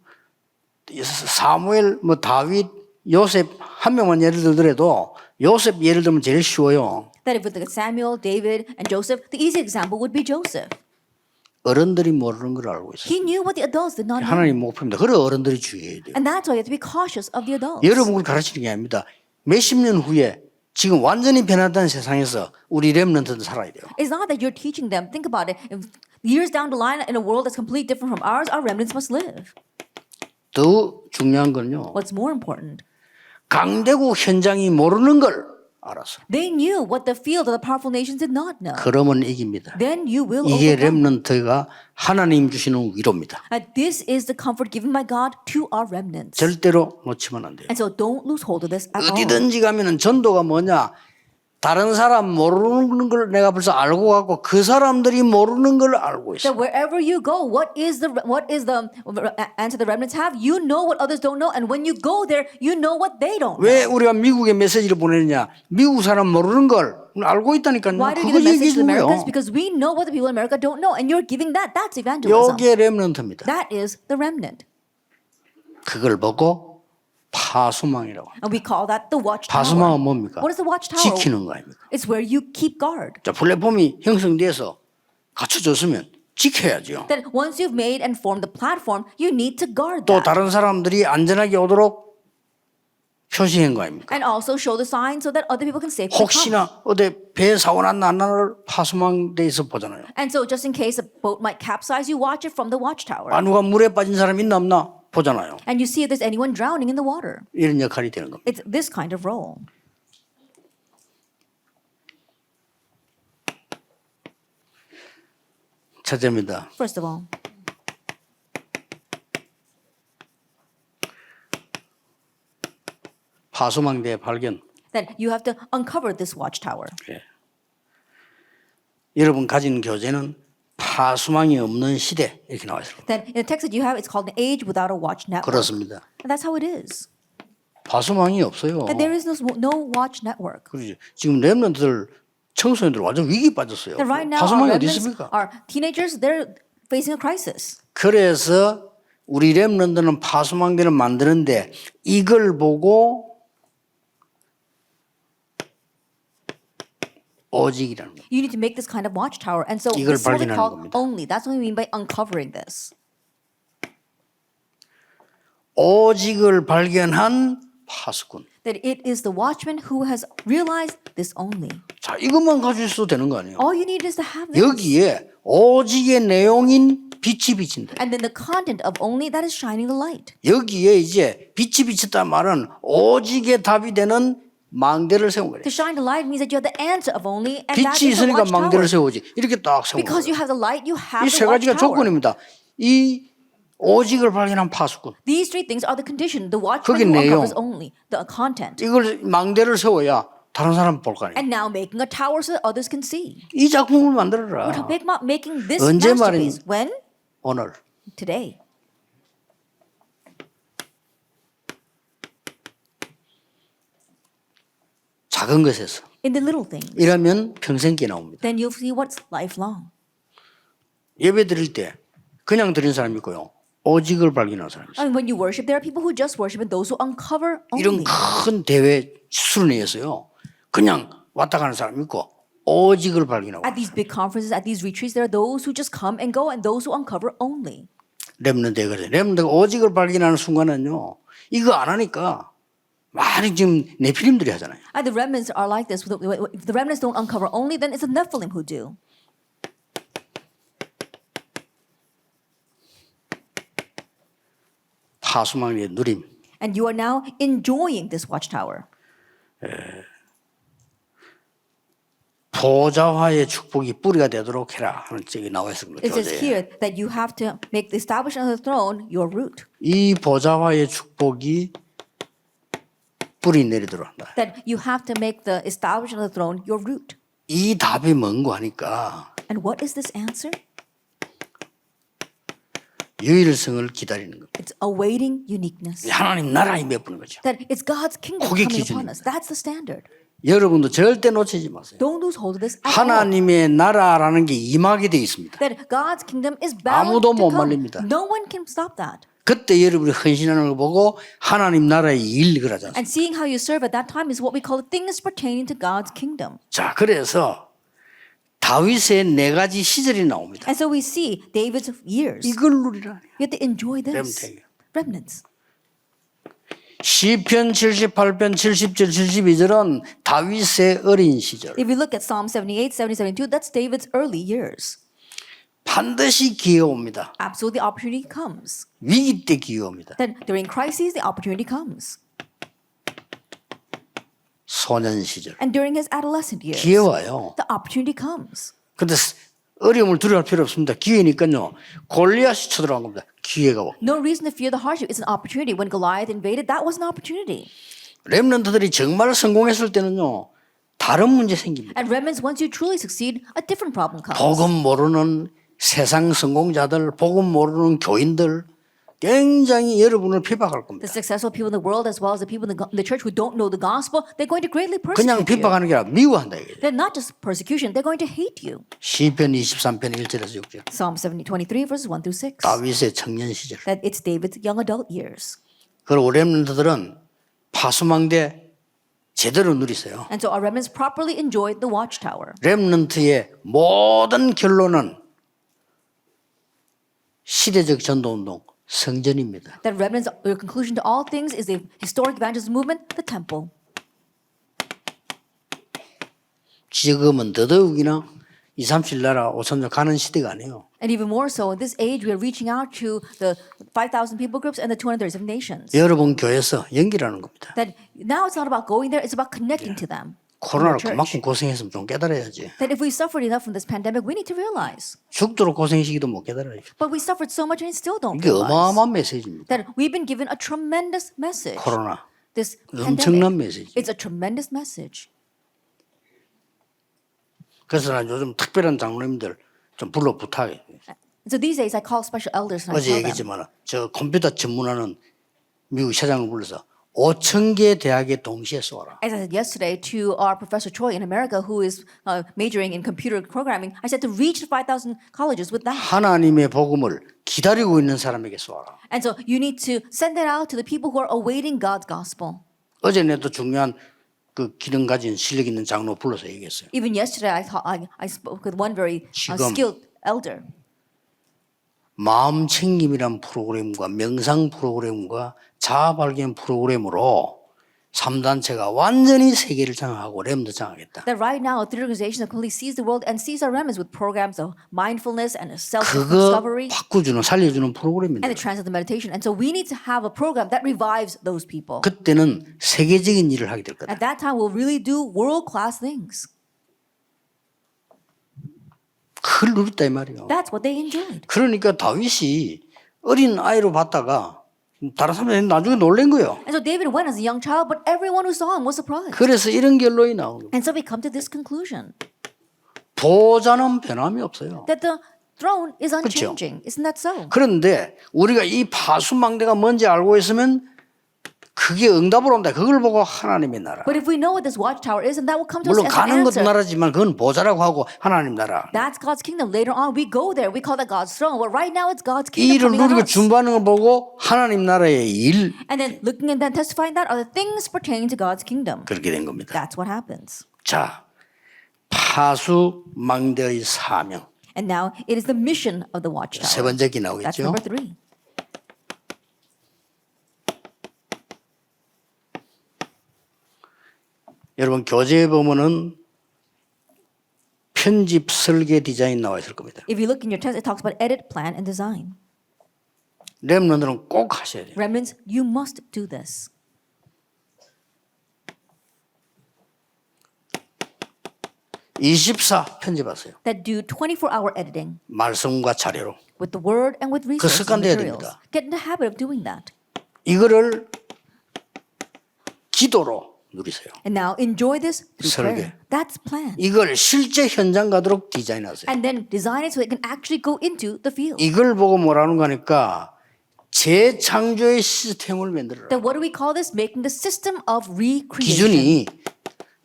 사무엘, 다윗, 요셉 한 명만 예를 들더라도 요셉 예를 들면 제일 쉬워요.
That if we look at Samuel, David, and Joseph, the easy example would be Joseph.
어른들이 모르는 걸 알고 있어요.
He knew what the adults did not know.
하나님 목표입니다. 그래 어른들이 주의해야 돼요.
And that's why you have to be cautious of the adults.
여러분을 가르치는 게 아닙니다. 몇십 년 후에 지금 완전히 변화된 세상에서 우리 렘넌트들 살아야 돼요.
It's not that you're teaching them. Think about it. If years down the line, in a world that's completely different from ours, our remnants must live.
더 중요한 건요.
What's more important?
강대국 현장이 모르는 걸 알았어.
They knew what the field of the powerful nations did not know.
그러면 이깁니다.
Then you will
이게
overcome.
렘넌트가 하나님 주시는 위로입니다.
And this is the comfort given by God to our remnants.
절대로 놓치면 안 돼요.
And so don't lose hold of this at all.
어디든지 가면은 전도가 뭐냐? 다른 사람 모르는 걸 내가 벌써 알고 가고 그 사람들이 모르는 걸 알고 있어.
That wherever you go, what is the answer the remnants have? You know what others don't know, and when you go there, you know what they don't know.
왜 우리가 미국에 메시지를 보내느냐? 미국 사람 모르는 걸 알고 있다니까요.
Why do you
그거
give the
얘기해
message to the
주는
Americans?
거예요.
Because we know what the people in America don't know, and you're giving that. That's evangelism.
이게 렘넌트입니다.
That is the remnant.
그걸 보고 파수망이라고 합니다.
And we call that the watchtower.
파수망은 뭡니까?
What is the watchtower?
지키는 거 아닙니까?
It's where you keep guard.
자, 플랫폼이 형성돼서 갖춰졌으면 지켜야죠.
That once you've made and formed the platform, you need to guard
또
that.
다른 사람들이 안전하게 오도록 표시한 거 아닙니까?
And also show the sign so that other people can safely come.
혹시나 어디 배 사고 났나 안 나를 파수망대에서 보잖아요.
And so just in case a boat might capsize, you watch it from the watchtower.
누가 물에 빠진 사람 있나 없나 보잖아요.
And you see if there's anyone drowning in the water.
이런 역할이 되는 겁니다.
It's this kind of role.
첫째입니다.
First of all,
파수망대 발견.
that you have to uncover this watchtower.
예. 여러분 가진 교재는 파수망이 없는 시대 이렇게 나와 있습니다.
Then in the text that you have, it's called an age without a watch network.
그렇습니다.
And that's how it is.
파수망이 없어요.
And there is no watch network.
그러지. 지금 렘넌트들 청소년들 완전 위기 빠졌어요.
And right now, our
파수망이 어디
remnants,
있습니까?
our teenagers, they're facing a crisis.
그래서 우리 렘넌트는 파수망대를 만드는데 이걸 보고 오직이라는 거예요.
You need to make this kind of watchtower. And so
이걸
this is what we
발견하는
call
겁니다.
only. That's what we mean by uncovering this.
오직을 발견한 파수꾼.
That it is the watchman who has realized this only.
자, 이것만 가지고 있어도 되는 거 아니에요?
All you need is to have this.
여기에 오직의 내용인 빛이 비친다.
And then the content of only that is shining the light.
여기에 이제 빛이 비쳤단 말은 오직의 답이 되는 망대를 세운 거예요.
To shine the light means that you have the answer of only, and that
빛이
is the
있으니까 망대를
watchtower.
세우지. 이렇게 딱 세운
Because
거예요.
you have the light, you have
이
the
세 가지가
watchtower.
조건입니다. 이 오직을 발견한 파수꾼.
These three things are the condition. The
거기
watchman who
내용.
uncovers only, the content.
이걸 망대를 세워야 다른 사람 볼 거 아니에요.
And now making a tower so that others can see.
이 작품을 만들어라.
We're making this
언제
masterpiece. When?
오늘.
Today.
작은 것에서.
In the little things.
이러면 평생께 나옵니다.
Then you'll see what's lifelong.
예배 드릴 때 그냥 드리는 사람이 있고요. 오직을 발견한 사람이 있어요.
And when you worship, there are people who just worship and those who uncover
이런
only.
큰 대회 수련회에서요. 그냥 왔다 가는 사람이 있고 오직을 발견하고
At these big conferences, at these retreats, there are those who just come and go and those who uncover only.
렘넌트에 그래요. 렘넌트가 오직을 발견하는 순간은요. 이거 안 하니까 많이 지금 네피림들이 하잖아요.
And the remnants are like this. If the remnants don't uncover only, then it's the Nephilim who do.
파수망의 누림.
And you are now enjoying this watchtower.
보좌화의 축복이 뿌리가 되도록 해라 하는 책이 나와 있습니다.
It says
교재에.
here that you have to make the establishment of the throne your root.
이 보좌화의 축복이 뿌리 내리도록 한다.
That you have to make the establishment of the throne your root.
이 답이 뭔고 하니까
And what is this answer?
유일성을 기다리는 겁니다.
It's awaiting uniqueness.
하나님 나라에 몇 분인 거죠.
That it's God's kingdom
그게
coming
기준입니다.
upon us. That's the standard.
여러분도 절대 놓치지 마세요.
Don't lose hold of this at all.
하나님의 나라라는 게 임하게 돼 있습니다.
That God's kingdom is bound
아무도
to
못
come.
말립니다.
No one can stop that.
그때 여러분이 헌신하는 걸 보고 하나님 나라의 일을 하지 않습니까?
And seeing how you serve at that time is what we call things pertaining to God's kingdom.
자, 그래서 다윗의 네 가지 시절이 나옵니다.
And so we see David's years.
이걸 누리라.
You have to enjoy this.
렘넌트.
Remnants.
시편 78편 70절 72절은 다윗의 어린 시절.
If you look at Psalm 78, 70, 72, that's David's early years.
반드시 기회 옵니다.
Absolutely, the opportunity comes.
위기 때 기회 옵니다.
Then during crises, the opportunity comes.
소년 시절.
And during his adolescent years,
기회 와요.
the opportunity comes.
근데 어려움을 두려워할 필요 없습니다. 기회니까요. 골리앗이 쳐들어간 겁니다. 기회가 와.
No reason to fear the hardship. It's an opportunity. When Goliath invaded, that was an opportunity.
렘넌트들이 정말 성공했을 때는요. 다른 문제 생깁니다.
And remnants, once you truly succeed, a different problem comes.
복음 모르는 세상 성공자들, 복음 모르는 교인들 굉장히 여러분을 비박할 겁니다.
The successful people in the world, as well as the people in the church who don't know the gospel, they're going to greatly
그냥
persecute you.
비박하는 게 아니라 미워한다 이거예요.
They're not just persecution, they're going to hate you.
시편 23편 1절에서 6절.
Psalm 23 verses 1 through 6.
다윗의 청년 시절.
That it's David's young adult years.
그리고 렘넌트들은 파수망대 제대로 누리세요.
And so our remnants properly enjoyed the watchtower.
렘넌트의 모든 결론은 시대적 전도운동, 성전입니다.
That remnants, their conclusion to all things is the historic evangelism movement, the temple.
지금은 더더욱이나 20, 30 나라 5천년 가는 시대가 아니에요.
And even more so, in this age, we are reaching out to the 5,000 people groups and the 237 nations.
여러분 교회에서 연결하는 겁니다.
That now it's not about going there, it's about connecting to them.
코로나로
church.
그만큼 고생했으면 좀 깨달아야지.
That if we suffered enough from this pandemic, we need to realize.
죽도록 고생시기도 못 깨달아야지.
But we suffered so much and still don't
이게
realize.
어마어마한 메시지입니다.
That we've been given a tremendous message.
코로나.
This
엄청난
pandemic.
메시지.
It's a tremendous message.
그래서 난 요즘 특별한 장로님들 좀 불러 부탁해.
So these days I call special elders and I
어제
tell them.
얘기했지만 저 컴퓨터 전문하는 미국 사장을 불러서 5,000개 대학에 동시에 쏘라.
As I said yesterday to our Professor Choi in America, who is majoring in computer programming, I said to reach 5,000 colleges with that.
하나님의 복음을 기다리고 있는 사람에게 쏘라.
And so you need to send it out to the people who are awaiting God's gospel.
어제 내도 중요한 그 기능 가진 실력 있는 장로 불러서 얘기했어요.
Even yesterday, I spoke with one very skilled elder.
마음 챙김이란 프로그램과 명상 프로그램과 자아 발견 프로그램으로 3단체가 완전히 세계를 장악하고 렘도 장악했다.
That right now, the organization that completely sees the world and sees our remnants with programs of mindfulness and
그거
self-discovery
바꾸주는 살려주는 프로그램인데
and the transcendental meditation. And so we need to have a program that revives those people.
그때는 세계적인 일을 하게 될 거다.
At that time, we'll really do world-class things.
그걸 누렸다 이 말이에요.
That's what they enjoyed.
그러니까 다윗이 어린 아이로 봤다가 다른 사람들이 나중에 놀란 거예요.
And so David went as a young child, but everyone who saw him was surprised.
그래서 이런 결론이 나오는 거예요.
And so we come to this conclusion
보좌는 변함이 없어요.
that the throne is unchanging. Isn't that so?
그런데 우리가 이 파수망대가 뭔지 알고 있으면 그게 응답으로 온다. 그걸 보고 하나님의 나라.
But if we know what this watchtower is, and that will come to us
물론
as an
가는 것도
answer.
나라지만 그건 보좌라고 하고 하나님 나라.
That's God's kingdom. Later on, we go there. We call that God's throne. But right now, it's God's
이
kingdom
일을
coming on
누리고
us.
준비하는 걸 보고 하나님 나라의 일
And then looking and then testifying that are the things pertaining to God's kingdom.
그렇게 된 겁니다.
That's what happens.
자, 파수망대의 사명.
And now it is the mission of the watchtower.
세 번째 기
That's
나오겠죠.
number 3.
여러분 교재에 보면은 편집 설계 디자인 나와 있을 겁니다.
If you look in your text, it talks about edit, plan, and design.
렘넌트는 꼭 하셔야 돼요.
Remnants, you must do this.
(24) 편집하세요.
That do 24-hour editing
말씀과 자료로.
with the word and with resources and
습관돼야
materials.
됩니다.
Get in the habit of doing that.
이거를 기도로 누리세요.
And now enjoy this through
설계.
prayer. That's plan.
이걸 실제 현장 가도록 디자인하세요.
And then design it so it can actually go into the field.
이걸 보고 뭐라는 거니까 재창조의 시스템을 만들어라.
Then what do we call this? Making the system of recreation.
기준이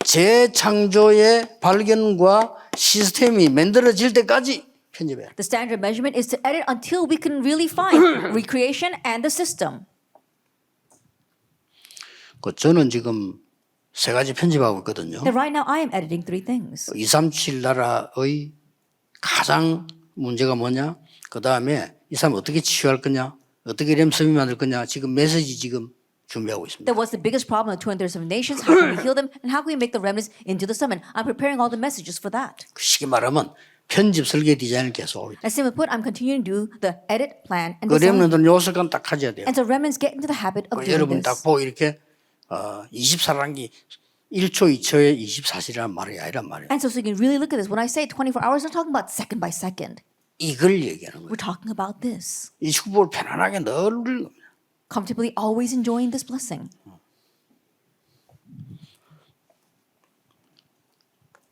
재창조의 발견과 시스템이 만들어질 때까지 편집해야 돼.
The standard measurement is to edit until we can really find recreation and the system.
저는 지금 세 가지 편집하고 있거든요.
Then right now I am editing 3 things.
237 나라의 가장 문제가 뭐냐? 그 다음에 이 사람 어떻게 치유할 거냐? 어떻게 렘섬이 만들 거냐? 지금 메시지 지금 준비하고 있습니다.
Then what's the biggest problem of 237 nations? How can we heal them? And how can we make the remnants into the summit? I'm preparing all the messages for that.
쉽게 말하면 편집 설계 디자인을 계속 하고 있다.
As simply put, I'm continuing to do the edit, plan, and
그
design.
렘넌트는 요 습관 딱 가져야 돼요.
And so remnants get into the habit of doing
여러분
this.
딱 보고 이렇게 24라는 게 1초 2초에 24시라는 말이 아니란 말이에요.
And so you can really look at this. When I say 24 hours, I'm not talking about second by second.
이걸 얘기하는 거예요.
We're talking about this.
이 축복을 편안하게 늘 누리는 겁니다.
Comfortably always enjoying this blessing.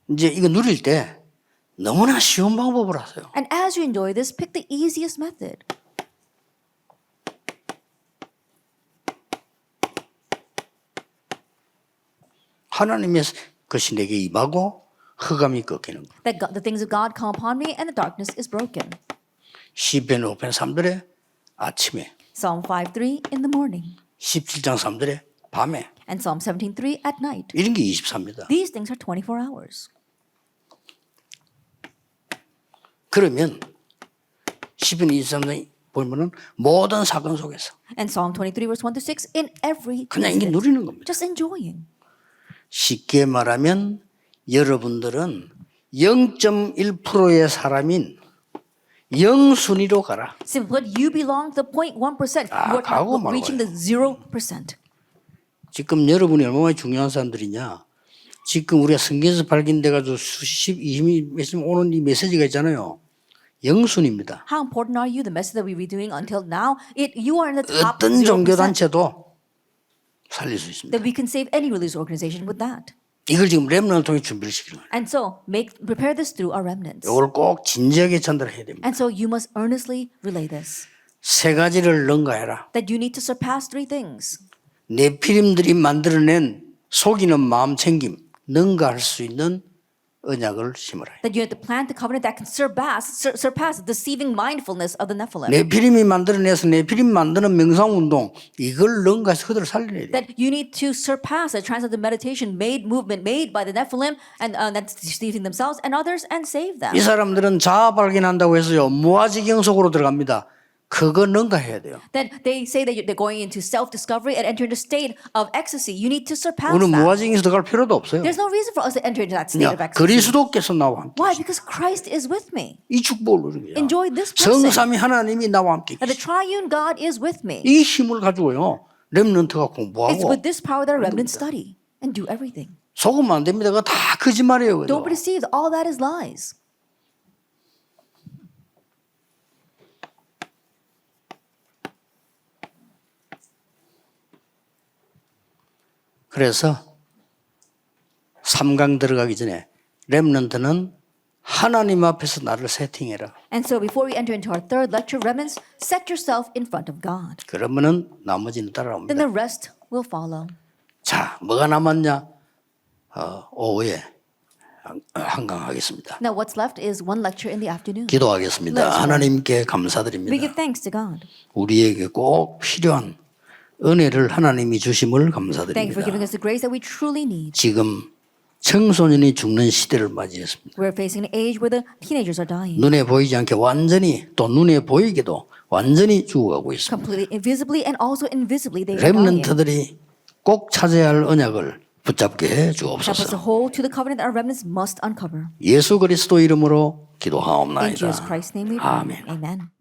이제 이거 누릴 때 너무나 쉬운 방법을 하세요.
And as you enjoy this, pick the easiest method.
하나님의 것이 내게 임하고 흑암이 꺾이는 거.
That God, the things of God come upon me and the darkness is broken.
시편 5편 3절에 아침에,
Psalm 5:3 in the morning.
17장 3절에 밤에,
And Psalm 17:3 at night.
이런 게 24입니다.
These things are 24 hours.
그러면 시편 23장 보면은 모든 사건 속에서
And Psalm 23 verse 1 to 6 in every
그냥 이게
incident,
누리는 겁니다.
just enjoying.
쉽게 말하면 여러분들은 0.1%의 사람인 영순위로 가라.
Simply put, you belong to the 0.1%. You are
가고 말고요.
reaching the 0%.
지금 여러분이 얼마나 중요한 사람들이냐. 지금 우리가 성경에서 발견돼가지고 수십, 20몇 몇 오는 이 메시지가 있잖아요. 영순입니다.
How important are you? The message that we've been doing until now, you are in the top
어떤
0%.
종교단체도 살릴 수 있습니다.
That we can save any religious organization with that.
이걸 지금 렘넌트를 통해 준비를 시키는 거예요.
And so prepare this through our remnants.
이걸 꼭 진지하게 전달해야 됩니다.
And so you must earnestly relay this.
세 가지를 능가해라.
That you need to surpass 3 things.
네피림들이 만들어낸 속이는 마음 챙김 능가할 수 있는 언약을 심으라.
That you have to plant the covenant that can surpass deceiving mindfulness of the Nephilim.
네피림이 만들어내서 네피림 만드는 명상운동 이걸 능가해서 그들을 살려내야 돼.
That you need to surpass the transcendental meditation movement made by the Nephilim and that's deceiving themselves and others and save them.
이 사람들은 자아 발견한다고 해서요 무아지경 속으로 들어갑니다. 그거 능가해야 돼요.
Then they say that they're going into self-discovery and enter into a state of ecstasy. You need to surpass
우리는
that.
무아지경에서 들어갈 필요도 없어요.
There's no reason for us to enter into that state of ecstasy.
그리스도께서 나와 함께
Why? Because Christ is with me.
이 축복을 누리게
Enjoy this blessing.
성삼위 하나님이 나와 함께
That the triune God is with me.
이 힘을 가지고요 렘넌트가
It's
공부하고
with this power that a remnant study and do everything.
속으면 안 됩니다. 그거 다 거짓말이에요.
Don't
그거.
be deceived. All that is lies.
그래서 3강 들어가기 전에 렘넌트는 하나님 앞에서 나를 세팅해라.
And so before we enter into our third lecture, remnants, set yourself in front of God.
그러면은 나머지는
Then
따라옵니다.
the rest will follow.
자, 뭐가 남았냐? 오후에 한강하겠습니다.
Now what's left is one lecture in the afternoon.
기도하겠습니다. 하나님께
We
감사드립니다.
give thanks to God.
우리에게 꼭 필요한 은혜를 하나님이 주심을
Thank you for giving
감사드립니다.
us the grace that we truly need.
지금 청소년이 죽는 시대를 맞이했습니다.
We're facing an age where the teenagers are dying.
눈에 보이지 않게 완전히 또 눈에 보이게도 완전히 죽어가고 있습니다.
Completely invisibly and also invisibly they are dying.
렘넌트들이 꼭 찾아야 할 언약을 붙잡게 해
Help us to
주옵소서.
hold to the covenant that our remnants must uncover.
예수 그리스도 이름으로
In
기도하옵나이다.
Jesus Christ's name we pray.
아멘.
Amen.